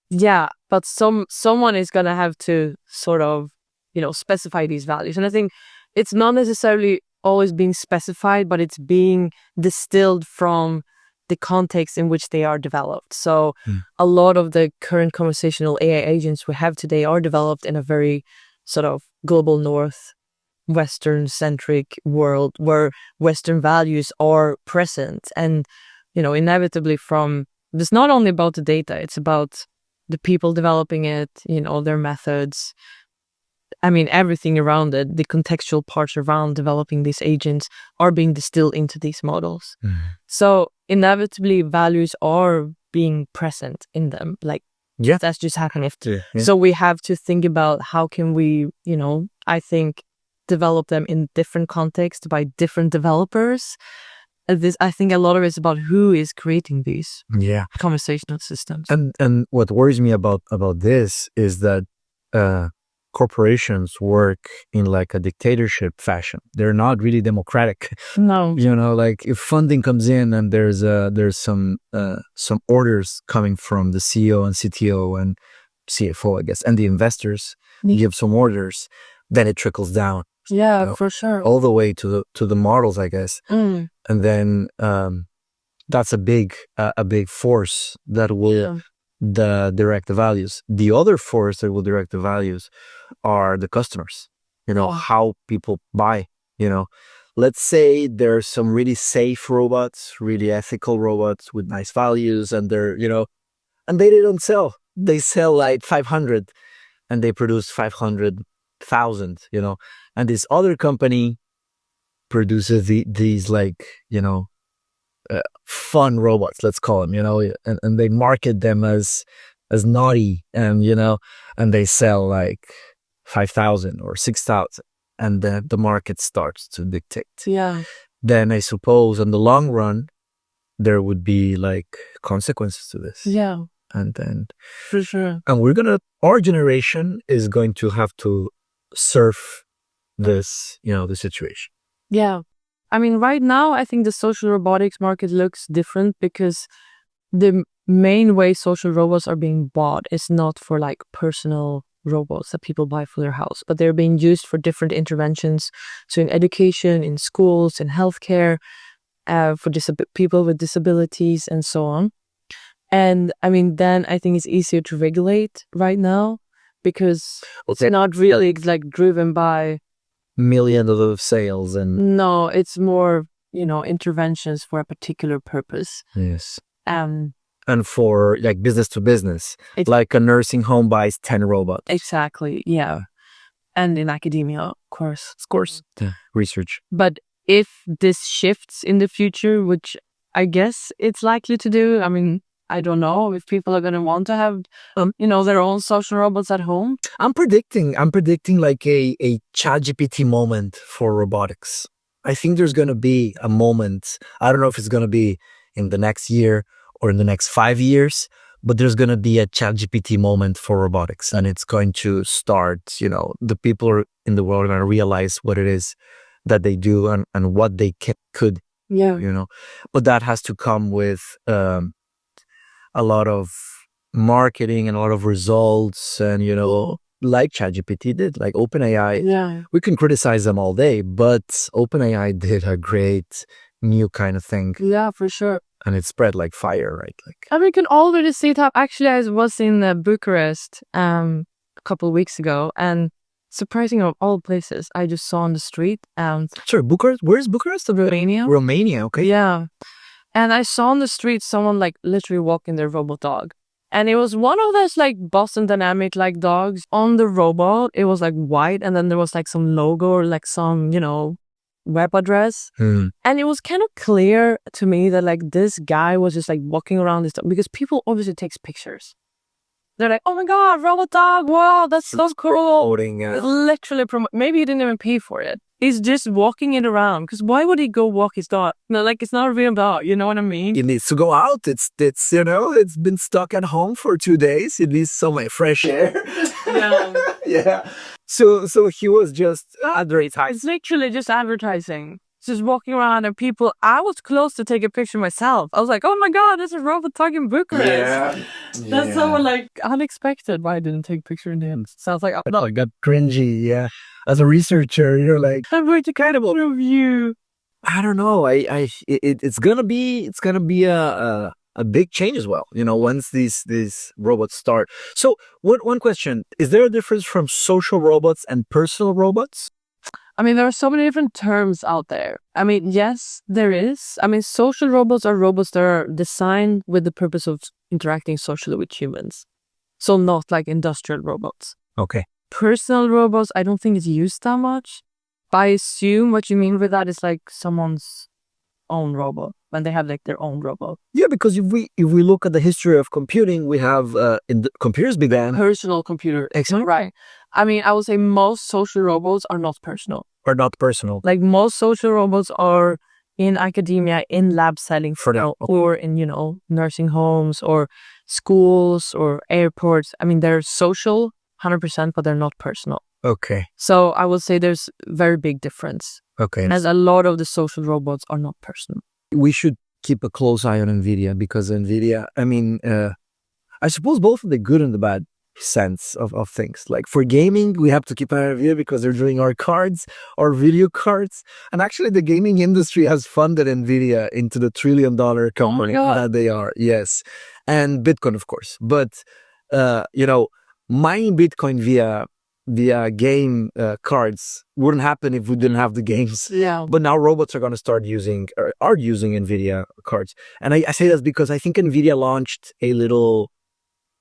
yeah, but someone is going to have to sort of, specify these values. And I think it's not necessarily always being specified, but it's being distilled from the context in which they are developed. So a lot of the current conversational AI agents we have today are developed in a very sort of global north, Western-centric world where Western values are present. And, inevitably it's not only about the data, it's about the people developing it, their methods. I mean, everything around it, the contextual parts around developing these agents are being distilled into these models. So inevitably, values are being present in them. Like, that's just happening. So we have to think about how can we, I think, develop them in different contexts by different developers. I think a lot of it's about who is creating these conversational systems. And what worries me about this is that corporations work in like a dictatorship fashion. They're not really democratic. No. You know, like if funding comes in and there's some orders coming from the CEO and CTO and CFO, I guess, and the investors give some orders, then it trickles down. Yeah, you know, for sure. all the way to the models, I guess. And then that's a big force that will direct the values. The other force that will direct the values are the customers. You know, how people buy. You know, let's say there's some really safe robots, really ethical robots with nice values, and they're, you know, and they don't sell. They sell like 500, and they produce 500,000. You know, and this other company produces these like, you know, fun robots, let's call them, you know, and they market them as naughty, and you know, and they sell like 5,000 or 6,000, and then the market starts to dictate. Yeah. Then I suppose in the long run there would be like consequences to this. Yeah. And then for sure. And our generation is going to have to surf this, you know, the situation. Yeah. I mean, right now, I think the social robotics market looks different because the main way social robots are being bought is not for like personal robots that people buy for their house, but they're being used for different interventions. So in education, in schools, in healthcare, for people with disabilities and so on. And I mean, then I think it's easier to regulate right now because it's not really like driven by millions of sales and no, it's more, you know, interventions for a particular purpose. Yes. And for like business to business, like a nursing home buys 10 robots. Exactly. Yeah. And in academia, of course. Research. But if this shifts in the future, which I guess it's likely to do, I mean, I don't know if people are going to want to have, you know, their own social robots at home. I'm predicting like a ChatGPT moment for robotics. I think there's going to be a moment. I don't know if it's going to be in the next year or in the next 5 years, but there's going to be a ChatGPT moment for robotics, and it's going to start, you know, the people in the world are going to realize what it is that they do and what they could, you know, but that has to come with, a lot of marketing and a lot of results, and you know, like ChatGPT did, like OpenAI. Yeah, we can criticize them all day, but OpenAI did a great new kind of thing. Yeah, for sure. And it spread like fire, right? Like, and we can already see it. Actually, I was in Bucharest a couple of weeks ago, and surprising of all places, I just saw on the street. Sorry, Bucharest? Where's Bucharest? Romania. Romania, okay. Yeah. And I saw on the street someone like literally walking their robot dog. And it was one of those like Boston Dynamic like dogs. On the robot, it was like white, and then there was like some logo or like some, you know, web address. And it was kind of clear to me that like this guy was just like walking around this dog, because people obviously takes pictures. They're like, oh my God, robot dog, wow, that's so cool. Literally, maybe he didn't even pay for it. He's just walking it around, because why would he go walk his dog? No, like, it's not a real dog, you know what I mean? It needs to go out. It's you know, it's been stuck at home for 2 days. It needs some fresh air. Yeah. Yeah. So he was just advertising. It's literally just advertising. Just walking around, and people, I was close to take a picture myself. I was like, oh my God, there's a robot dog in Bucharest. Yeah. That's so like unexpected. Why I didn't take a picture in the end. Sounds like, no, I got cringy. Yeah. As a researcher, you're like, I'm going to kind of review. I don't know. It's gonna be a big change as well, you know, once these robots start. So one question, is there a difference from social robots and personal robots? I mean, there are so many different terms out there. I mean, yes, there is. I mean, social robots are robots that are designed with the purpose of interacting socially with humans. So not like industrial robots. Okay. Personal robots, I don't think it's used that much. But I assume what you mean with that is like someone's own robot, when they have like their own robot. Yeah, because if we look at the history of computing, we have computers began personal computer. Exactly. Right. I mean, I would say most social robots are not personal. Or not personal. Like most social robots are in academia, in lab settings, for now, or in, you know, nursing homes or schools or airports. I mean, they're social 100%, but they're not personal. Okay. So I would say there's very big difference. Okay. As a lot of the social robots are not personal. We should keep a close eye on NVIDIA because NVIDIA, I mean, I suppose both the good and the bad sense of things. Like for gaming, we have to keep an eye on NVIDIA because they're doing our cards, our video cards. And actually the gaming industry has funded NVIDIA into the $1 trillion company that they are. Yes. And Bitcoin, of course. But, mining Bitcoin via game cards wouldn't happen if we didn't have the games. Yeah. But now robots are going to start using, or are using NVIDIA cards. And I say this because I think NVIDIA launched a little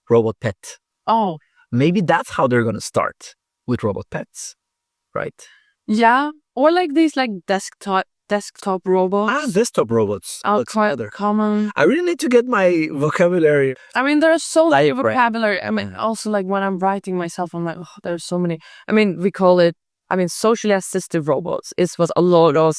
robot pet. Oh. Maybe that's how they're going to start with robot pets, right? Yeah. Or like these like desktop robots. Desktop robots. Are quite common. I really need to get my vocabulary. I mean, there's so much vocabulary. I mean, also like when I'm writing myself, I'm like, there's so many. I mean, we call it, socially assistive robots is what a lot of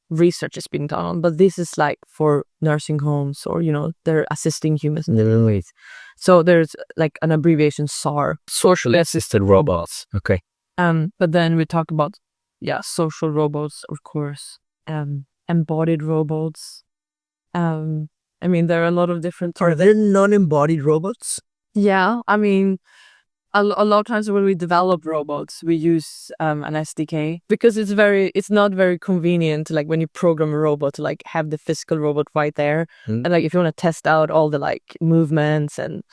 research is being done on. But this is like for nursing homes or, they're assisting humans in different ways. So there's like an abbreviation SAR. Socially assisted robots. Okay. But then we talk about, social robots, of course. Embodied robots. There are a lot of different. Are there non-embodied robots? Yeah, a lot of times when we develop robots, we use an SDK because it's not very convenient. Like when you program a robot to like have the physical robot right there, and like if you want to test out all the like movements and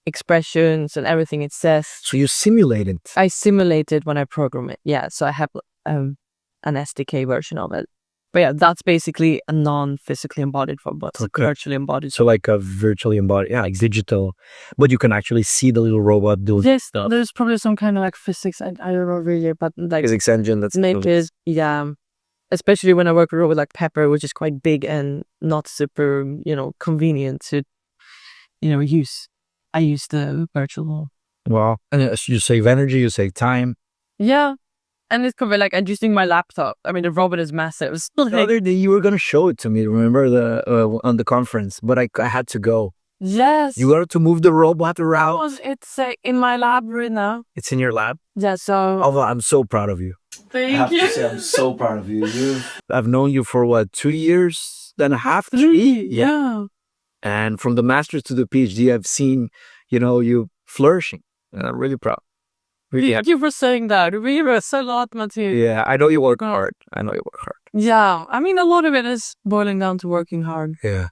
expressions and everything it says. So you simulate it. I simulate it when I program it. Yeah, so I have an SDK version of it. But yeah, that's basically a non-physically embodied robot, virtually embodied. So like a virtually embodied, like digital, but you can actually see the little robot do stuff. There's probably some kind of like physics, I don't know really, but like physics engine that's maybe especially when I work with a robot like Pepper, which is quite big and not super, convenient to, use. I use the virtual. Wow. And you save energy, you save time. Yeah. And it could be like adjusting my laptop. The robot is massive. The other day you were going to show it to me, remember, on the conference, but I had to go. Yes. You got to move the robot around. It's in my lab right now. It's in your lab? Yeah, so... Although I'm so proud of you. Thank you. I have to say, I'm so proud of you. I've known you for 2 years and a half? 3? Yeah. And from the master's to the PhD, I've seen, you flourishing. And I'm really proud. Thank you for saying that. We were a lot, Mateus. Yeah, I know you work hard. Yeah, a lot of it is boiling down to working hard. Yeah.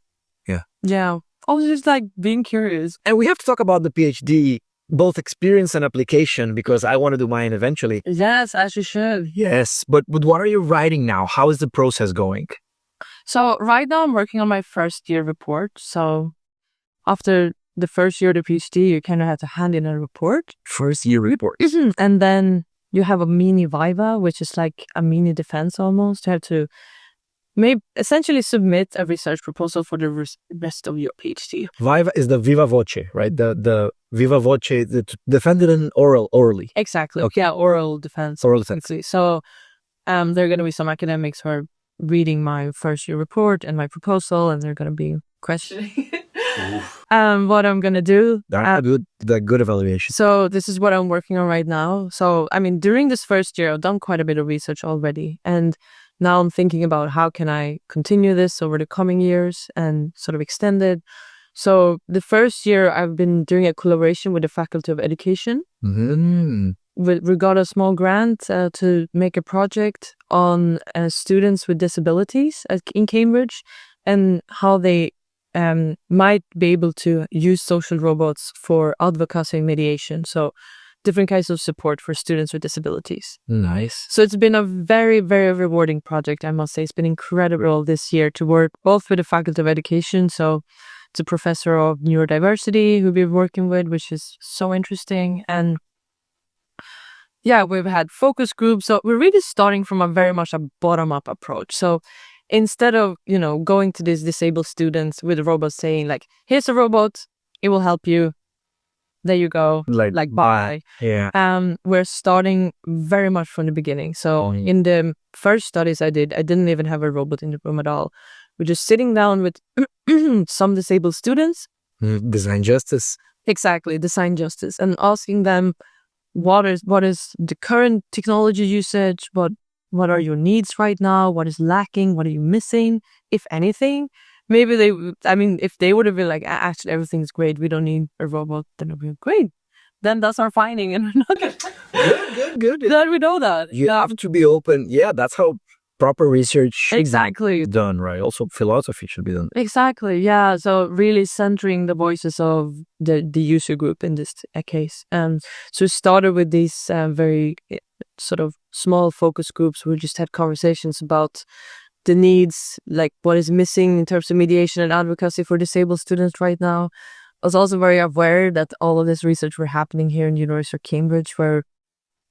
Yeah. Also just like being curious. And we have to talk about the PhD, both experience and application, because I want to do mine eventually. Yes, as you should. Yes, but what are you writing now? How is the process going? So right now I'm working on my first year report. So after the first year of the PhD, you kind of have to hand in a report. First year report. And then you have a mini viva, which is like a mini defense almost. You have to essentially submit a research proposal for the rest of your PhD. Viva is the viva voce, right? The viva voce, defended in orally. Exactly. Okay. Yeah, oral defense. Oral defense. So there are going to be some academics who are reading my first year report and my proposal, and they're going to be questioning what I'm gonna do. That's a good evaluation. So this is what I'm working on right now. So during this first year, I've done quite a bit of research already, and now I'm thinking about how can I continue this over the coming years and sort of extend it. So the first year, I've been doing a collaboration with the Faculty of Education. We got a small grant to make a project on students with disabilities in Cambridge and how they might be able to use social robots for advocacy and mediation. So different kinds of support for students with disabilities. Nice. So it's been a very, very rewarding project, I must say. It's been incredible this year to work both with the Faculty of Education. So it's a professor of neurodiversity who we're working with, which is so interesting. And yeah, we've had focus groups. So we're really starting from a very much a bottom-up approach. So instead of, going to these disabled students with a robot saying like, here's a robot, it will help you. There you go. Like bye. Yeah. We're starting very much from the beginning. So in the first studies I didn't even have a robot in the room at all. We're just sitting down with some disabled students. Design justice. Exactly. Design justice. And asking them, what is the current technology usage? What are your needs right now? What is lacking? What are you missing, if anything? Maybe if they would have been like, actually everything's great, we don't need a robot, then it would be great. Then that's our finding, and we're not gonna Good. then we know that. You have to be open. Yeah, that's how proper research should Exactly be done, right? Also, philosophy should be done. Exactly, yeah. So really centering the voices of the user group in this case. So it started with these very sort of small focus groups. We just had conversations about the needs, like what is missing in terms of mediation and advocacy for disabled students right now. I was also very aware that all of this research were happening here in University of Cambridge, where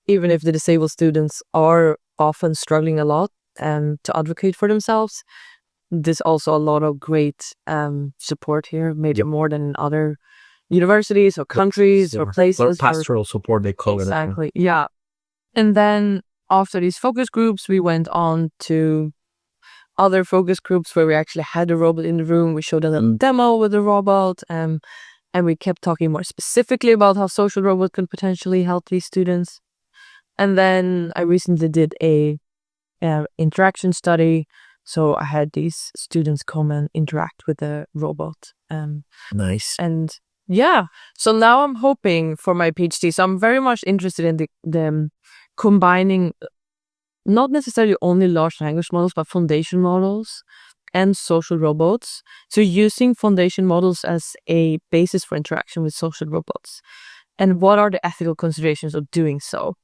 even if the disabled students are often struggling a lot to advocate for themselves, there's also a lot of great support here, maybe more than in other universities or countries or places. Pastoral support, they call it. Exactly, yeah. And then after these focus groups, we went on to other focus groups where we actually had a robot in the room. We showed a little demo with the robot, and we kept talking more specifically about how social robot could potentially help these students. And then I recently did a interaction study. So I had these students come and interact with the robot. Nice. And yeah, so now I'm hoping for my PhD. So I'm very much interested in the combining not necessarily only large language models, but foundation models and social robots. So using foundation models as a basis for interaction with social robots. And what are the ethical considerations of doing so?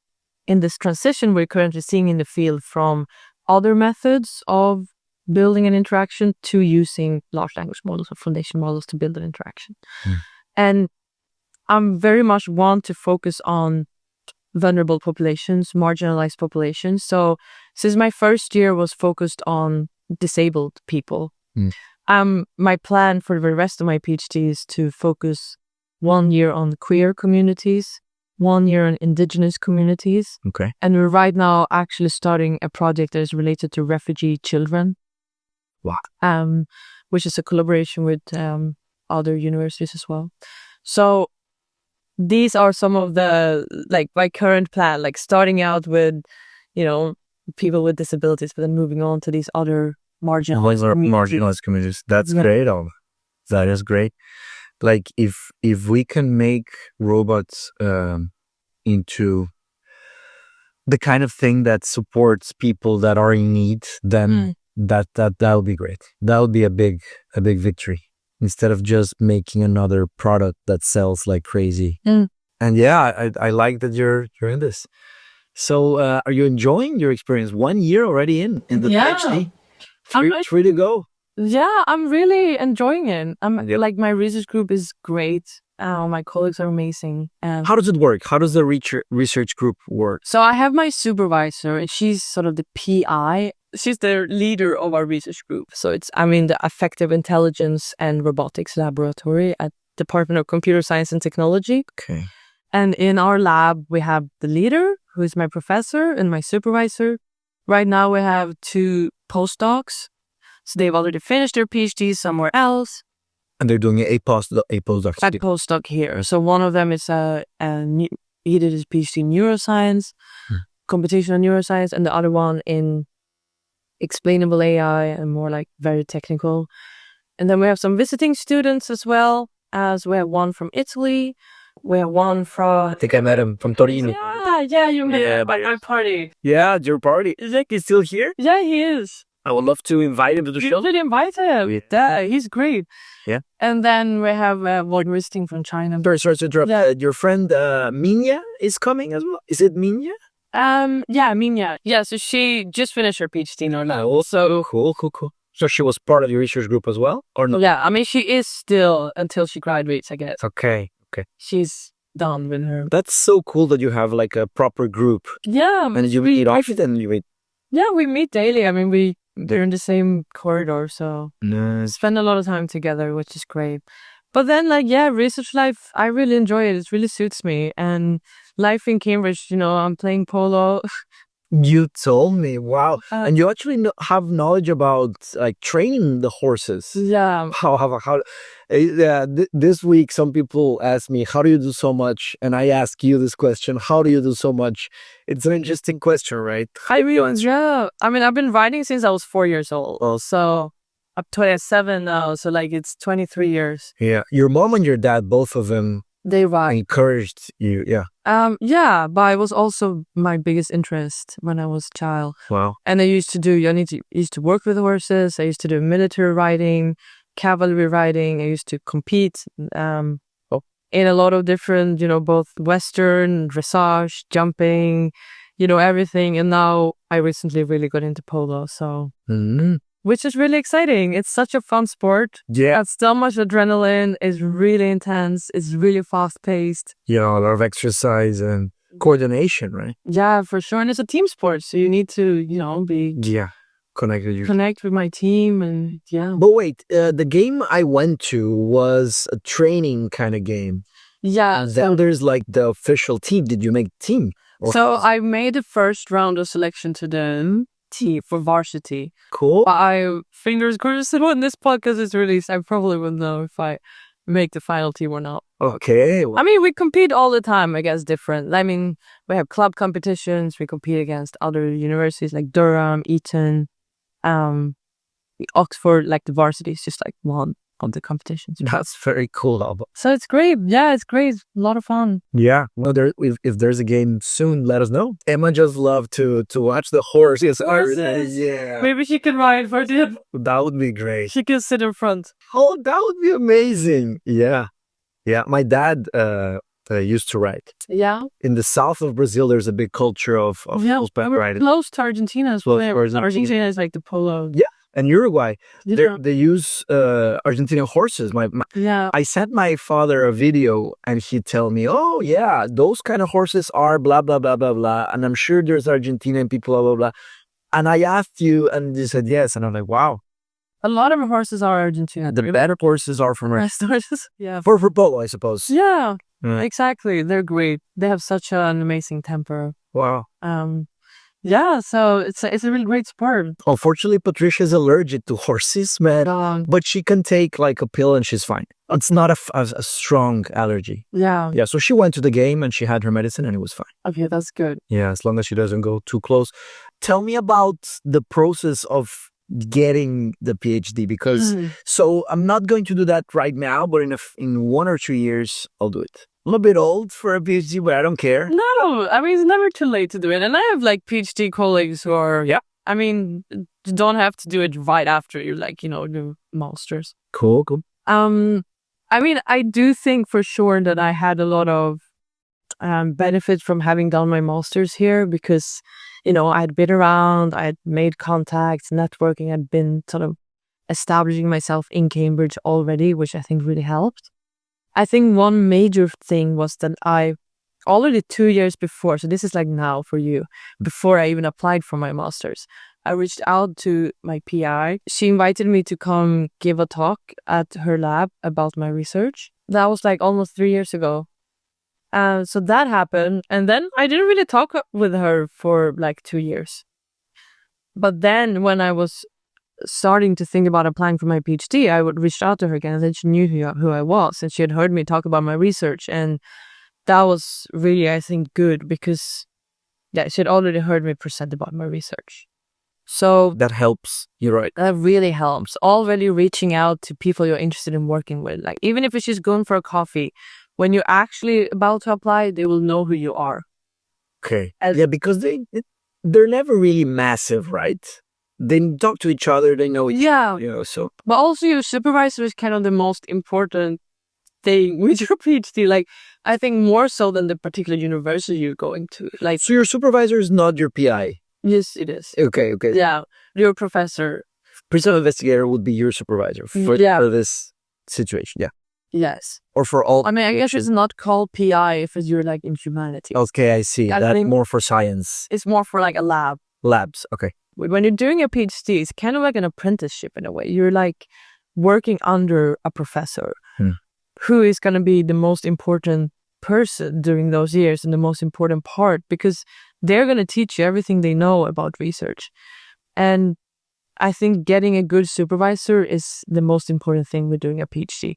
In this transition we're currently seeing in the field from other methods of building an interaction to using large language models or foundation models to build an interaction. And I'm very much want to focus on vulnerable populations, marginalized populations. So since my first year was focused on disabled people, my plan for the rest of my PhD is to focus 1 year on queer communities, 1 year on indigenous communities. Okay. And we're right now actually starting a project that is related to refugee children. Wow. Which is a collaboration with other universities as well. So these are some of the, like, my current plan, like starting out with, people with disabilities, but then moving on to these other marginalized communities. That's great, Alva. That is great. Like if we can make robots into the kind of thing that supports people that are in need, then that would be great. That would be a big victory, instead of just making another product that sells like crazy. And yeah, I like that you're in this. So are you enjoying your experience? 1 year already in the PhD? Three to go. Yeah, I'm really enjoying it. Like, my research group is great. My colleagues are amazing. How does it work? How does the research group work? So I have my supervisor, and she's sort of the PI. She's the leader of our research group. So I'm in the Affective Intelligence and Robotics Laboratory at Department of Computer Science and Technology. Okay. And in our lab, we have the leader, who is my professor, and my supervisor. Right now, we have 2 postdocs. So they've already finished their PhD somewhere else. And they're doing a postdoc. At postdoc here. So one of them is he did his PhD in neuroscience, computational neuroscience, and the other one in explainable AI and more like very technical. And then we have some visiting students as well, as we have one from Italy. We have one from... I think I met him from Torino. Yeah, you met him at my party. Yeah, at your party. Is he still here? Yeah, he is. I would love to invite him to the show. You should invite him. Yeah, he's great. Yeah. And then we have one visiting from China. Sorry to interrupt. Yeah. Your friend Minya is coming as well. Is it Minya? Yeah, Minya. Yeah, so she just finished her PhD in Orlando. Also, cool. So she was part of your research group as well, or not? Yeah, I mean, she is still until she graduates, I guess. Okay. She's done with her. That's so cool that you have like a proper group. Yeah. And you meet often, and you meet. Yeah, we meet daily. I mean, they're in the same corridor, so spend a lot of time together, which is great. But then, research life, I really enjoy it. It really suits me. And life in Cambridge, I'm playing polo. You told me, wow. And you actually have knowledge about like training the horses. Yeah. This week, some people ask me, how do you do so much? And I ask you this question, how do you do so much? It's an interesting question, right? Yeah. I mean, I've been riding since I was 4 years old. Oh. So I'm 27 now. So like it's 23 years. Yeah. Your mom and your dad, both of them, they ride. Encouraged you. Yeah. Yeah, but it was also my biggest interest when I was a child. Wow. And I used to work with horses. I used to do military riding, cavalry riding. I used to compete in a lot of different, both Western, dressage, jumping, everything. And now I recently really got into polo. So, which is really exciting. It's such a fun sport. Yeah. It's so much adrenaline. It's really intense. It's really fast paced. Yeah, a lot of exercise and coordination, right? Yeah, for sure. And it's a team sport. So you need to, be connect with my team and yeah. But wait, the game I went to was a training kind of game. Yeah. And then there's like the official team. Did you make the team? So I made the first round of selection to the team for varsity. Cool. But fingers crossed when this podcast is released, I probably will know if I make the final team or not. Okay. I mean, we compete all the time against different. I mean, we have club competitions. We compete against other universities like Durham, Eton, Oxford. Like the varsity is just like one of the competitions. That's very cool, Alba. So it's great. Yeah, it's great. It's a lot of fun. Yeah. Well, if there's a game soon, let us know. Emma just loved to watch the horse. Yes. Yeah. Maybe she can ride for them. That would be great. She can sit in front. Oh, that would be amazing. Yeah. Yeah. My dad used to ride. Yeah. In the south of Brazil, there's a big culture of horseback riding. Close to Argentina as well. Argentina is like the polo. Yeah. And Uruguay, they use Argentinian horses. I sent my father a video and he tell me, oh yeah, those kind of horses are blah, blah, blah, blah, blah. And I'm sure there's Argentinian people, blah, blah, blah. And I asked you and you said yes. And I'm like, wow. A lot of horses are Argentinian. The better horses are from horses. Yeah. For polo, I suppose. Yeah, exactly. They're great. They have such an amazing temper. Wow. Yeah, so it's a really great sport. Unfortunately, Patricia's allergic to horses, man. But she can take like a pill and she's fine. It's not a strong allergy. Yeah. Yeah, so she went to the game and she had her medicine and it was fine. Okay, that's good. Yeah, as long as she doesn't go too close. Tell me about the process of getting the PhD because so I'm not going to do that right now, but in 1 or 2 years, I'll do it. I'm a bit old for a PhD, but I don't care. No, I mean, it's never too late to do it. And I have like PhD colleagues who are, I mean, you don't have to do it right after you do masters. Cool. I mean, I do think for sure that I had a lot of benefits from having done my masters here because, I had been around, I had made contacts, networking, I'd been sort of establishing myself in Cambridge already, which I think really helped. I think one major thing was that I already 2 years before, so this is like now for you, before I even applied for my master's, I reached out to my PI. She invited me to come give a talk at her lab about my research. That was like almost 3 years ago. So that happened. And then I didn't really talk with her for like 2 years. But then when I was starting to think about applying for my PhD, I would reach out to her again and then she knew who I was and she had heard me talk about my research. And that was really, I think, good because she had already heard me present about my research. So that helps. You're right. That really helps. Already reaching out to people you're interested in working with. Like even if it's just going for a coffee, when you're actually about to apply, they will know who you are. Okay. Because they're never really massive, right? They talk to each other, they know each other. So. But also your supervisor is kind of the most important thing with your PhD. Like, I think more so than the particular university you're going to. Like, so your supervisor is not your PI? Yes, it is. Okay. Yeah, your professor. Principal investigator would be your supervisor for this situation, Yes. Or for all... I mean, I guess it's not called PI if you're like in humanities. Okay, I see. That's more for science. It's more for like a lab. Labs, okay. When you're doing a PhD, it's kind of like an apprenticeship in a way. You're like working under a professor who is going to be the most important person during those years and the most important part because they're going to teach you everything they know about research. And I think getting a good supervisor is the most important thing with doing a PhD.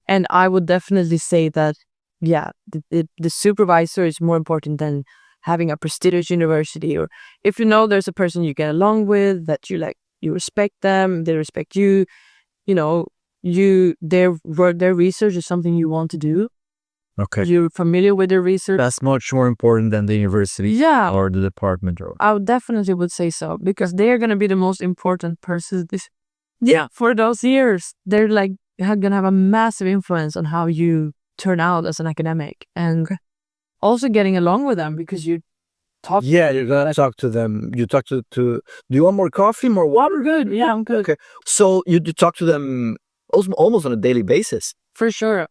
And I would definitely say that, yeah, the supervisor is more important than having a prestigious university. Or if you know there's a person you get along with, that you respect them, they respect you, their research is something you want to do. Okay. You're familiar with their research. That's much more important than the university or the department. I definitely would say so, because they are going to be the most important person. For those years, they're going to have a massive influence on how you turn out as an academic, and also getting along with them, because you talk. Yeah, you're going to talk to them. You talk to, do you want more coffee, more water? Good. Yeah, I'm good. Okay. So you talk to them almost on a daily basis. For sure.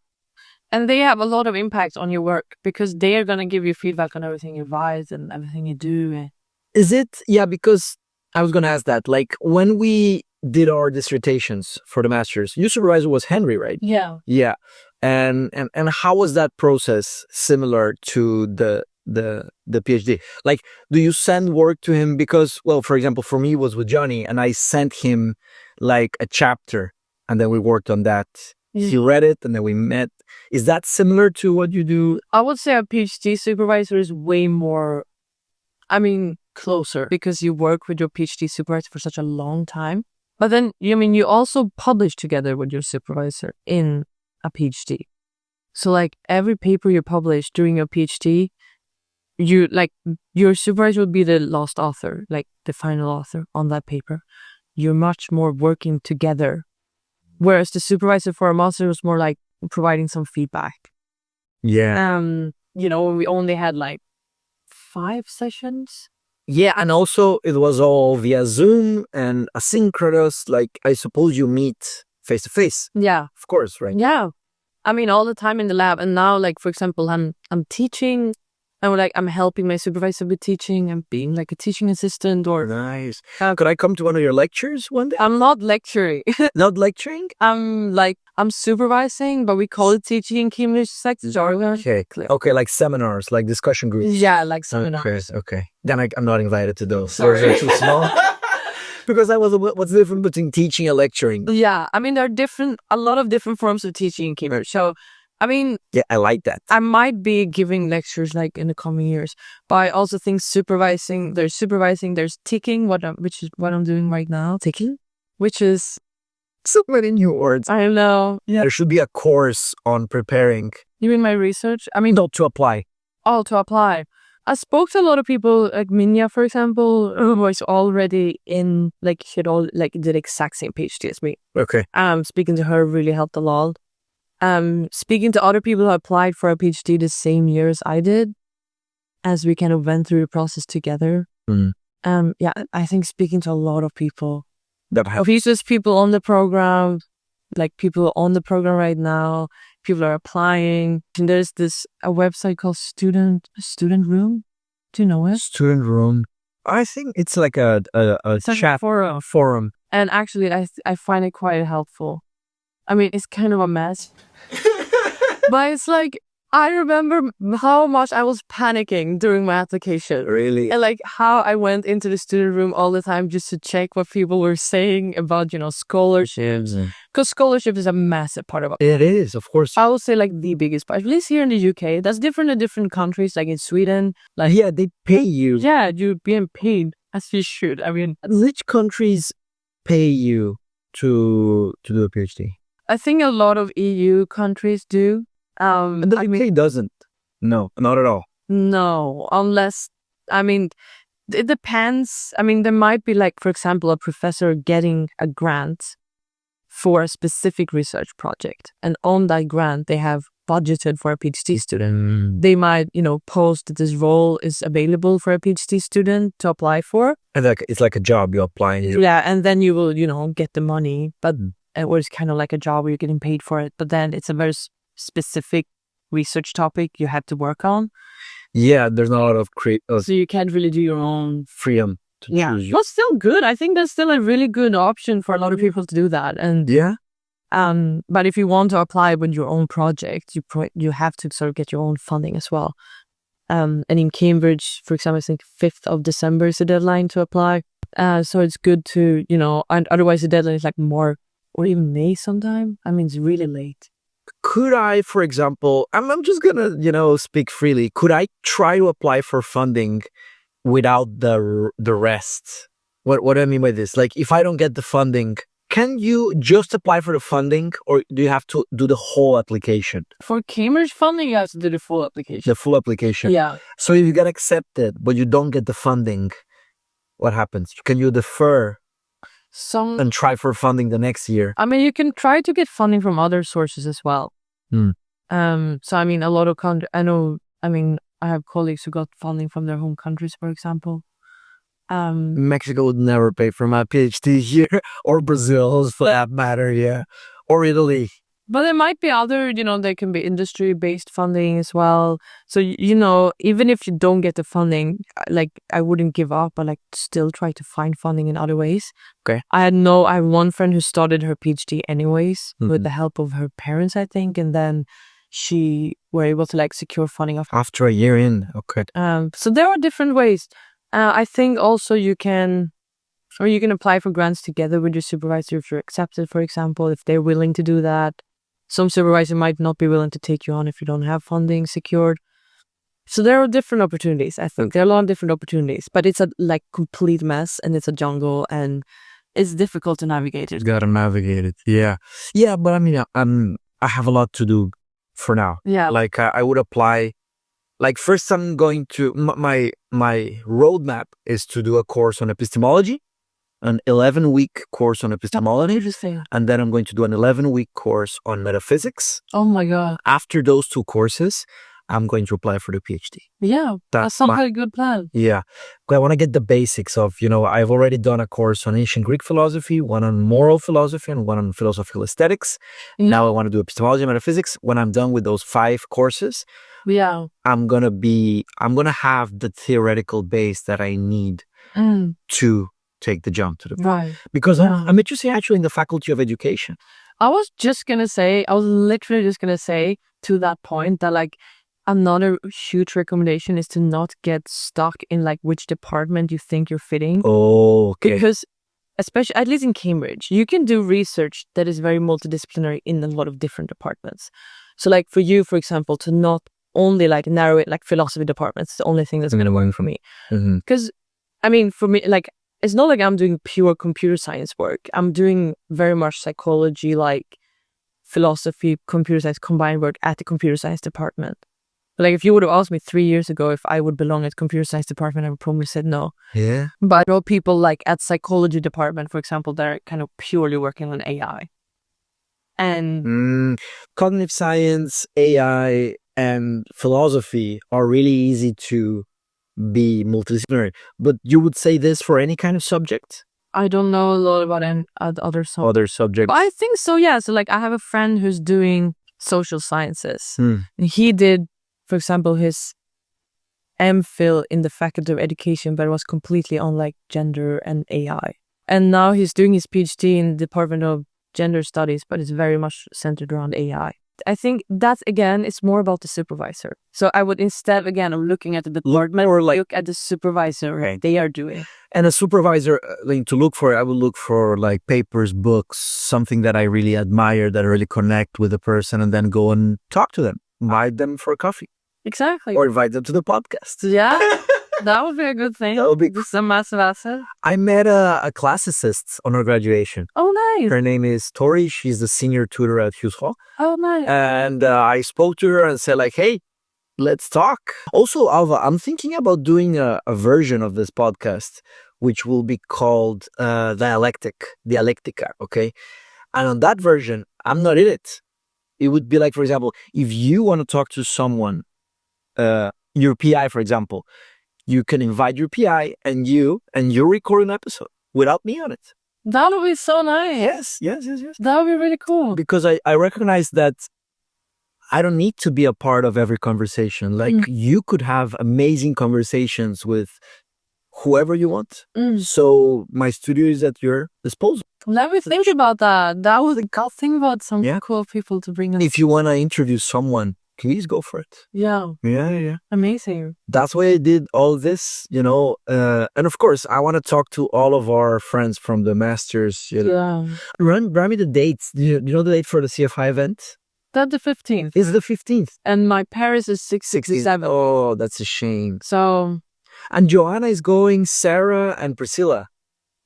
And they have a lot of impact on your work, because they are going to give you feedback on everything you write and everything you do. Is it? Yeah, because I was going to ask that. Like, when we did our dissertations for the masters, your supervisor was Henry, right? Yeah. Yeah. And how was that process similar to the PhD? Like, do you send work to him? Because, well, for example, for me, it was with Johnny, and I sent him like a chapter, and then we worked on that. He read it, and then we met. Is that similar to what you do? I would say a PhD supervisor is way more, closer, because you work with your PhD supervisor for such a long time. But then, you also publish together with your supervisor in a PhD. So like every paper you publish during your PhD, your supervisor would be the last author, like the final author on that paper. You're much more working together. Whereas the supervisor for a master was more like providing some feedback. Yeah. We only had like 5 sessions. Yeah, and also it was all via Zoom and asynchronous. Like, I suppose you meet face to face. Yeah. Of course, right? Yeah. All the time in the lab. And now, like, for example, I'm teaching, and I'm helping my supervisor with teaching. I'm being like a teaching assistant, or nice. Could I come to one of your lectures one day? I'm not lecturing. Not lecturing? I'm supervising, but we call it teaching in Cambridge. Okay, like seminars, like discussion groups. Yeah, like seminars. Okay. Then I'm not invited to those. Sorry. They're too small. Because what's the difference between teaching and lecturing? Yeah, there are a lot of different forms of teaching in Cambridge. So, yeah, I like that. I might be giving lectures like in the coming years, but I also think there's ticking, which is what I'm doing right now. Ticking? Which is so many new words. I know. Yeah. There should be a course on preparing. You mean my research? No, to apply. Oh, to apply. I spoke to a lot of people, like Minja, for example, who was already in, like, did the exact same PhD as me. Okay. Speaking to her really helped a lot. Speaking to other people who applied for a PhD the same year as I did, as we kind of went through the process together. Yeah, I think speaking to a lot of people. Just people on the program, like people on the program right now, people are applying. And there's a website called Student Room. Do you know it? Student Room. I think it's like a chat forum. And actually, I find it quite helpful. It's kind of a mess. But it's like, I remember how much I was panicking during my application. Really? And like how I went into the student room all the time just to check what people were saying about, scholarships. Because scholarship is a massive part of it. It is, of course. I would say like the biggest part, at least here in the UK. That's different in different countries, like in Sweden. Like, yeah, they pay you. Yeah, you're being paid as you should. Which countries pay you to do a PhD? I think a lot of EU countries do. And the UK doesn't. No, not at all. No, unless, it depends. There might be, like, for example, a professor getting a grant for a specific research project. And on that grant, they have budgeted for a PhD student. They might, post that this role is available for a PhD student to apply for. And it's like a job you apply. Yeah, and then you will, get the money. But it was kind of like a job where you're getting paid for it. But then it's a very specific research topic you have to work on. Yeah, there's not a lot of so you can't really do your own freedom to choose. But still good. I think that's still a really good option for a lot of people to do that. And yeah. But if you want to apply with your own project, you have to sort of get your own funding as well. And in Cambridge, for example, I think 5th of December is the deadline to apply. So it's good to, and otherwise the deadline is like March or even May sometime. I mean, it's really late. Could I, for example, I'm just gonna, speak freely. Could I try to apply for funding without the rest? What do I mean by this? Like, if I don't get the funding, can you just apply for the funding, or do you have to do the whole application? For Cambridge funding, you have to do the full application. The full application. Yeah. So if you get accepted, but you don't get the funding, what happens? Can you defer and try for funding the next year? I mean, you can try to get funding from other sources as well. So I mean, a lot of I have colleagues who got funding from their home countries, for example. Mexico would never pay for my PhD here, or Brazil for that matter, yeah, or Italy. But there might be other, there can be industry-based funding as well. So, even if you don't get the funding, like, I wouldn't give up, but like still try to find funding in other ways. Okay. I have one friend who started her PhD anyways, with the help of her parents, I think, and then she were able to like secure funding after a year in. Okay. So there are different ways. I think also you can apply for grants together with your supervisor if you're accepted, for example, if they're willing to do that. Some supervisor might not be willing to take you on if you don't have funding secured. So there are different opportunities, I think. There are a lot of different opportunities, but it's a like complete mess and it's a jungle and it's difficult to navigate it. You gotta navigate it. Yeah. Yeah, but I mean, I have a lot to do for now. Yeah. Like I would apply. Like first I'm going to, my roadmap is to do a course on epistemology, an 11-week course on epistemology. Interesting. And then I'm going to do an 11-week course on metaphysics. Oh my God. After those 2 courses, I'm going to apply for the PhD. Yeah, that sounds like a good plan. Yeah. I want to get the basics of, I've already done a course on ancient Greek philosophy, one on moral philosophy, and one on philosophical aesthetics. Now I want to do epistemology and metaphysics. When I'm done with those 5 courses, I'm gonna have the theoretical base that I need to take the jump to the right. Because I'm interested actually in the Faculty of Education. I was literally just gonna say to that point that like another huge recommendation is to not get stuck in like which department you think you're fitting. Oh, okay. Because especially at least in Cambridge, you can do research that is very multidisciplinary in a lot of different departments. So like for you, for example, to not only like narrow it like philosophy departments, the only thing that's going to work for me. Because I mean, for me, like it's not like I'm doing pure computer science work. I'm doing very much psychology, like philosophy, computer science combined work at the computer science department. Like if you would have asked me 3 years ago if I would belong at computer science department, I would probably said no. Yeah. But I know people like at psychology department, for example, they're kind of purely working on AI. And cognitive science, AI, and philosophy are really easy to be multidisciplinary. But you would say this for any kind of subject? I don't know a lot about any other subjects. Other subjects. But I think so, yeah. So like I have a friend who's doing social sciences. And he did, for example, his MPhil in the Faculty of Education, but it was completely on like gender and AI. And now he's doing his PhD in the Department of Gender Studies, but it's very much centered around AI. I think that, again, it's more about the supervisor. So I would instead, again, of looking at the department, look at the supervisor they are doing. And a supervisor, to look for, I would look for like papers, books, something that I really admire, that I really connect with the person, and then go and talk to them, invite them for coffee. Exactly. Or invite them to the podcast. Yeah, that would be a good thing. That would be a massive asset. I met a classicist on her graduation. Oh, nice. Her name is Tori. She's the senior tutor at Hughes Hall. Oh, nice. And I spoke to her and said like, hey, let's talk. Also, Alva, I'm thinking about doing a version of this podcast, which will be called Dialectica, okay? And on that version, I'm not in it. It would be like, for example, if you want to talk to someone, your PI, for example, you can invite your PI and you record an episode without me on it. That would be so nice. Yes. That would be really cool. Because I recognize that I don't need to be a part of every conversation. Like you could have amazing conversations with whoever you want. So my studio is at your disposal. Let me think about that. That was a cool thing about some cool people to bring on. If you want to interview someone please go for it. Yeah. Yeah. Amazing. That's why I did all this, and of course, I want to talk to all of our friends from the masters. Yeah. Run me the dates. Do you know the date for the CFI event? That's the 15th. It's the 15th. And my Paris is 67. Oh, that's a shame. So. And Joanna is going, Sarah and Priscilla.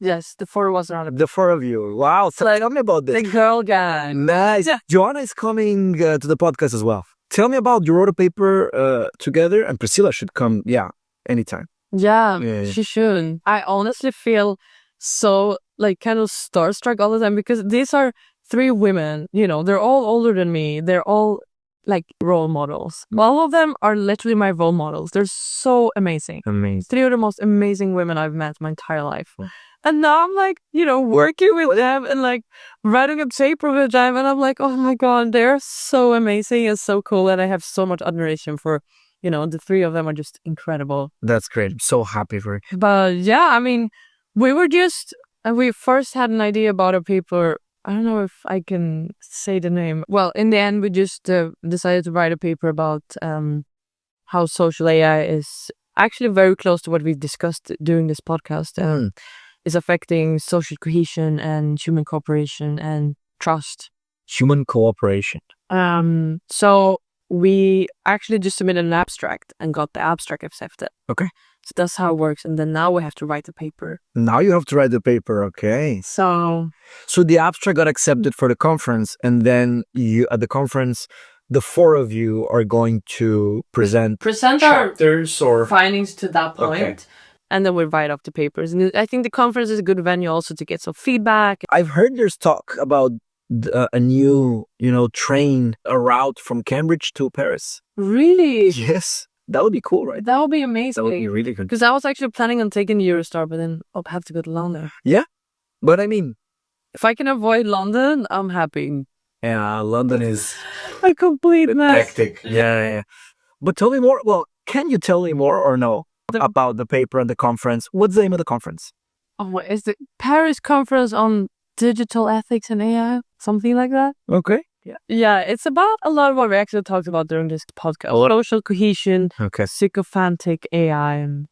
Yes, the 4 was around. The 4 of you. Wow. So tell me about this. The girl gang. Nice. Yeah. Joanna is coming to the podcast as well. Tell me about, you wrote a paper together, and Priscilla should come, anytime. Yeah, she should. I honestly feel so, kind of starstruck all the time, because these are 3 women, they're all older than me. They're all, role models. All of them are literally my role models. They're so amazing. 3 of the most amazing women I've met my entire life. And now I'm working with them and writing a paper with them. And I'm like, oh my God, they're so amazing and so cool. And I have so much admiration for, the 3 of them are just incredible. That's great. I'm so happy for you. But yeah, we first had an idea about a paper. I don't know if I can say the name. Well, in the end, we just decided to write a paper about how social AI is actually very close to what we've discussed during this podcast. Is affecting social cohesion and human cooperation and trust. Human cooperation. So we actually just submitted an abstract and got the abstract accepted. Okay. So that's how it works. And then now we have to write the paper. Now you have to write the paper, okay. So the abstract got accepted for the conference, and then you at the conference, the 4 of you are going to present chapters or findings to that point. Okay. And then we write up the papers. And I think the conference is a good venue also to get some feedback. I've heard there's talk about a new, train, a route from Cambridge to Paris. Really? Yes. That would be cool, right? That would be amazing. That would be really good. Because I was actually planning on taking the Eurostar, but then I'll have to go to London. Yeah. But if I can avoid London, I'm happy. Yeah, London is a complete mess. Hectic. Yeah. But tell me more. Well, can you tell me more or no? About the paper and the conference. What's the name of the conference? Oh, is the Paris Conference on Digital Ethics and AI? Something like that? Okay. Yeah, it's about a lot of what we actually talked about during this podcast. Social cohesion, sycophantic AI, and,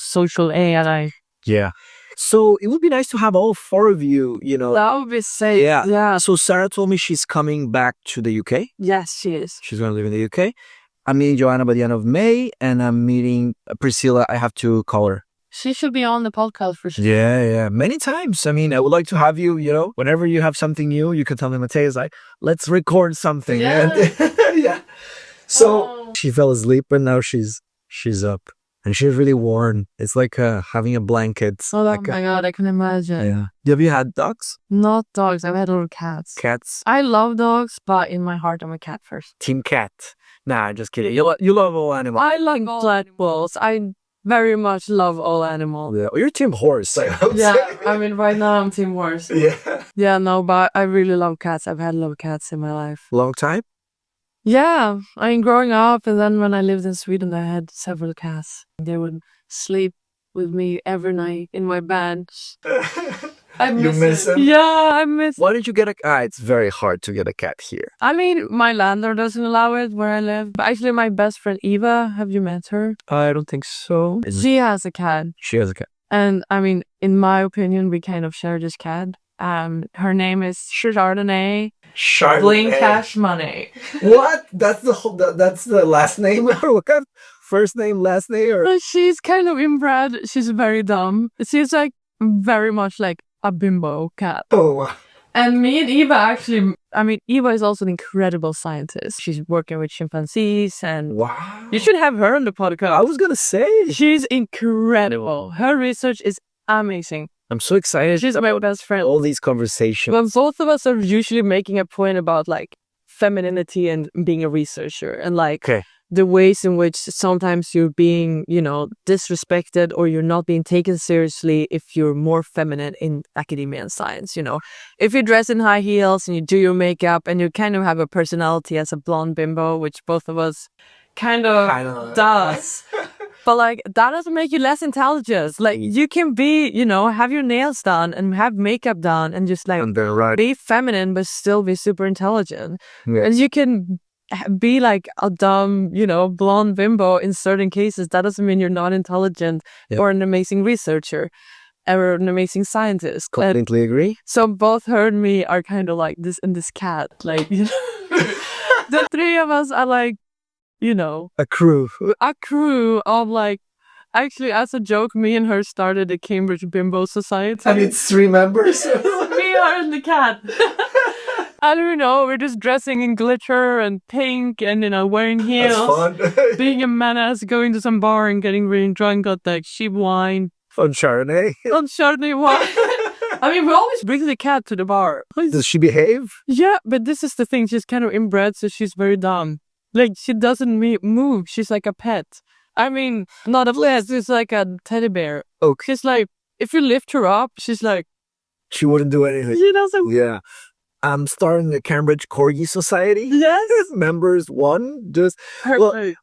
social AI. Yeah. So it would be nice to have all 4 of you, That would be safe. Yeah. So Sarah told me she's coming back to the UK. Yes, she is. She's going to live in the UK. I'm meeting Joanna by the end of May, and I'm meeting Priscilla. I have to call her. She should be on the podcast for sure. Yeah. Many times. I would like to have you, whenever you have something new, you can tell me, Mateus, let's record something. Yeah. So she fell asleep, and now she's up. And she's really worn. It's like having a blanket. Oh my God, I can imagine. Yeah. Have you had dogs? Not dogs. I've had little cats. Cats? I love dogs, but in my heart, I'm a cat first. Team cat. Nah, just kidding. You love all animals. I like all animals. I very much love all animals. Yeah. You're team horse. Right now I'm team horse. Yeah. Yeah, no, but I really love cats. I've had a lot of cats in my life. Long time? Yeah. Growing up, and then when I lived in Sweden, I had several cats. They would sleep with me every night in my bed. I miss it. Yeah, I miss it. Why did you get it's very hard to get a cat here. My landlord doesn't allow it where I live. But actually, my best friend Eva, have you met her? I don't think so. She has a cat. She has a cat. And in my opinion, we kind of share this cat. Her name is Chardonnay. Bling Cash Money. What? That's the last name? What kind of first name, last name? Or? She's kind of inbred. She's very dumb. She's very much like a bimbo cat. Oh. And me and Eva actually, Eva is also an incredible scientist. She's working with chimpanzees, and wow, you should have her on the podcast. I was gonna say. She's incredible. Her research is amazing. I'm so excited. She's my best friend. All these conversations. But both of us are usually making a point about femininity and being a researcher, and the ways in which sometimes you're being, disrespected, or you're not being taken seriously if you're more feminine in academia and science, If you dress in high heels and you do your makeup and you kind of have a personality as a blonde bimbo, which both of us kind of does. But that doesn't make you less intelligent. You can be, have your nails done and have makeup done and just be feminine but still be super intelligent. Yeah. And you can be like a dumb, blonde bimbo in certain cases. That doesn't mean you're not intelligent or an amazing researcher or an amazing scientist. Completely agree. So both her and me are kind of like this and this cat. Like, the three of us are like, a crew of like, actually, as a joke, me and her started the Cambridge Bimbo Society. And it's 3 members. Me, her, and the cat. I don't know, we're just dressing in glitter and pink and, wearing heels. That's fun. Being a menace, going to some bar and getting really drunk, got like cheap wine. On Chardonnay. On Chardonnay wine. I mean, we always bring the cat to the bar. Does she behave? Yeah, but this is the thing. She's kind of inbred, so she's very dumb. Like, she doesn't move. She's like a pet. I mean, not a pet. She's like a teddy bear. Okay. She's like, if you lift her up, she's like... She wouldn't do anything. She doesn't... Yeah. I'm starting the Cambridge Corgi Society. Yes. Members 1.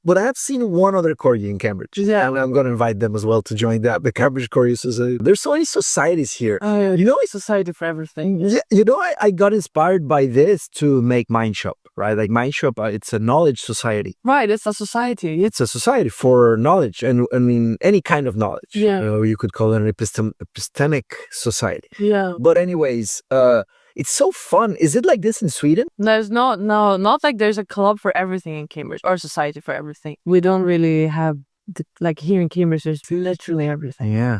But I have seen one other Corgi in Cambridge. Yeah. And I'm going to invite them as well to join the Cambridge Corgi Society. There's so many societies here. It's society for everything. Yeah, I got inspired by this to make Mindshop, right? Like Mindshop, it's a knowledge society. Right, it's a society. It's a society for knowledge, and I mean, any kind of knowledge. Yeah. You could call it an epistemic society. Yeah. But anyways, it's so fun. Is it like this in Sweden? There's not like there's a club for everything in Cambridge or a society for everything. We don't really have, like here in Cambridge, there's literally everything. Yeah.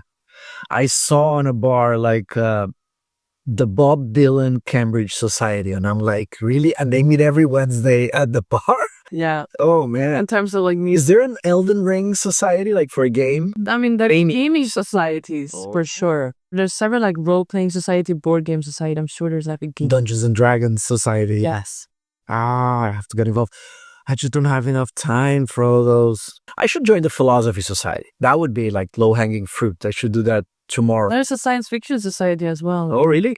I saw on a bar like the Bob Dylan Cambridge Society, and I'm like, really? And they meet every Wednesday at the bar? Yeah. Oh, man. In terms of like music. Is there an Elden Ring Society, like for a game? I mean, there are gaming societies, for sure. There's several like role-playing society, board game society. I'm sure there's like a game. Dungeons and Dragons Society. Yes. I have to get involved. I just don't have enough time for all those. I should join the Philosophy Society. That would be like low-hanging fruit. I should do that tomorrow. There's a science fiction society as well. Oh, really?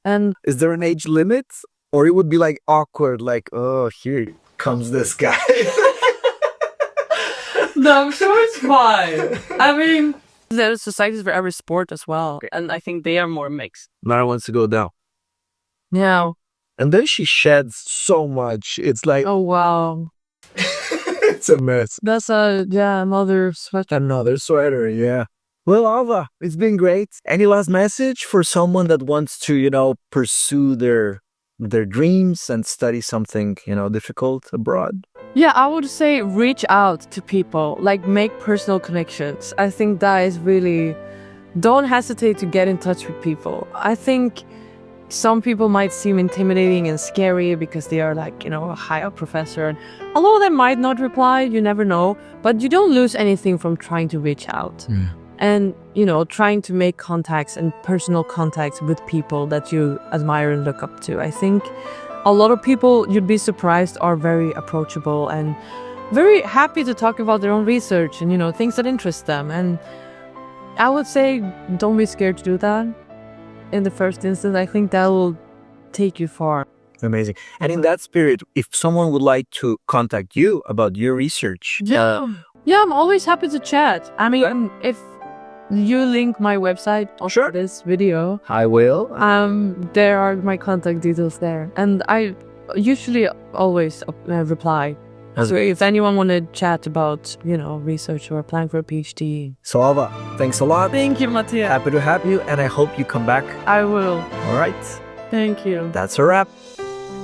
And is there an age limit? Or it would be like awkward, like, oh, here comes this guy. No, I'm sure it's fine. I mean, there's societies for every sport as well. And I think they are more mixed. Nara wants to go down. Yeah. And then she sheds so much. It's like... Oh, wow. It's a mess. That's another sweater. Another sweater, yeah. Well, Alva, it's been great. Any last message for someone that wants to, pursue their dreams and study something, difficult abroad? Yeah, I would say reach out to people, like make personal connections. I think that is really... Don't hesitate to get in touch with people. I think some people might seem intimidating and scary because they are like, a high-up professor. And although they might not reply, you never know. But you don't lose anything from trying to reach out. Yeah. And, trying to make contacts and personal contacts with people that you admire and look up to. I think a lot of people, you'd be surprised, are very approachable and very happy to talk about their own research and, things that interest them. And I would say don't be scared to do that in the first instance. I think that will take you far. Amazing. And in that spirit, if someone would like to contact you about your research... Yeah, I'm always happy to chat. I mean, if you link my website on this video, I will. There are my contact details there. And I usually always reply. So if anyone want to chat about, research or applying for a PhD. So Alva, thanks a lot. Thank you, Mateus. Happy to have you, and I hope you come back. I will. All right. Thank you. That's a wrap.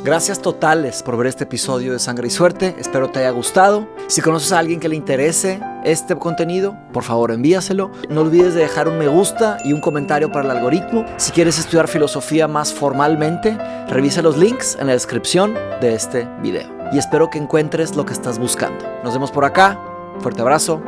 Gracias totales por ver este episodio de Sangre y Suerte. Espero te haya gustado. Si conoces a alguien que le interese este contenido, por favor envíaselo. No olvides de dejar un me gusta y un comentario para el algoritmo. Si quieres estudiar filosofía más formalmente, revisa los links en la descripción de este video. Y espero que encuentres lo que estás buscando. Nos vemos por acá. Fuerte abrazo.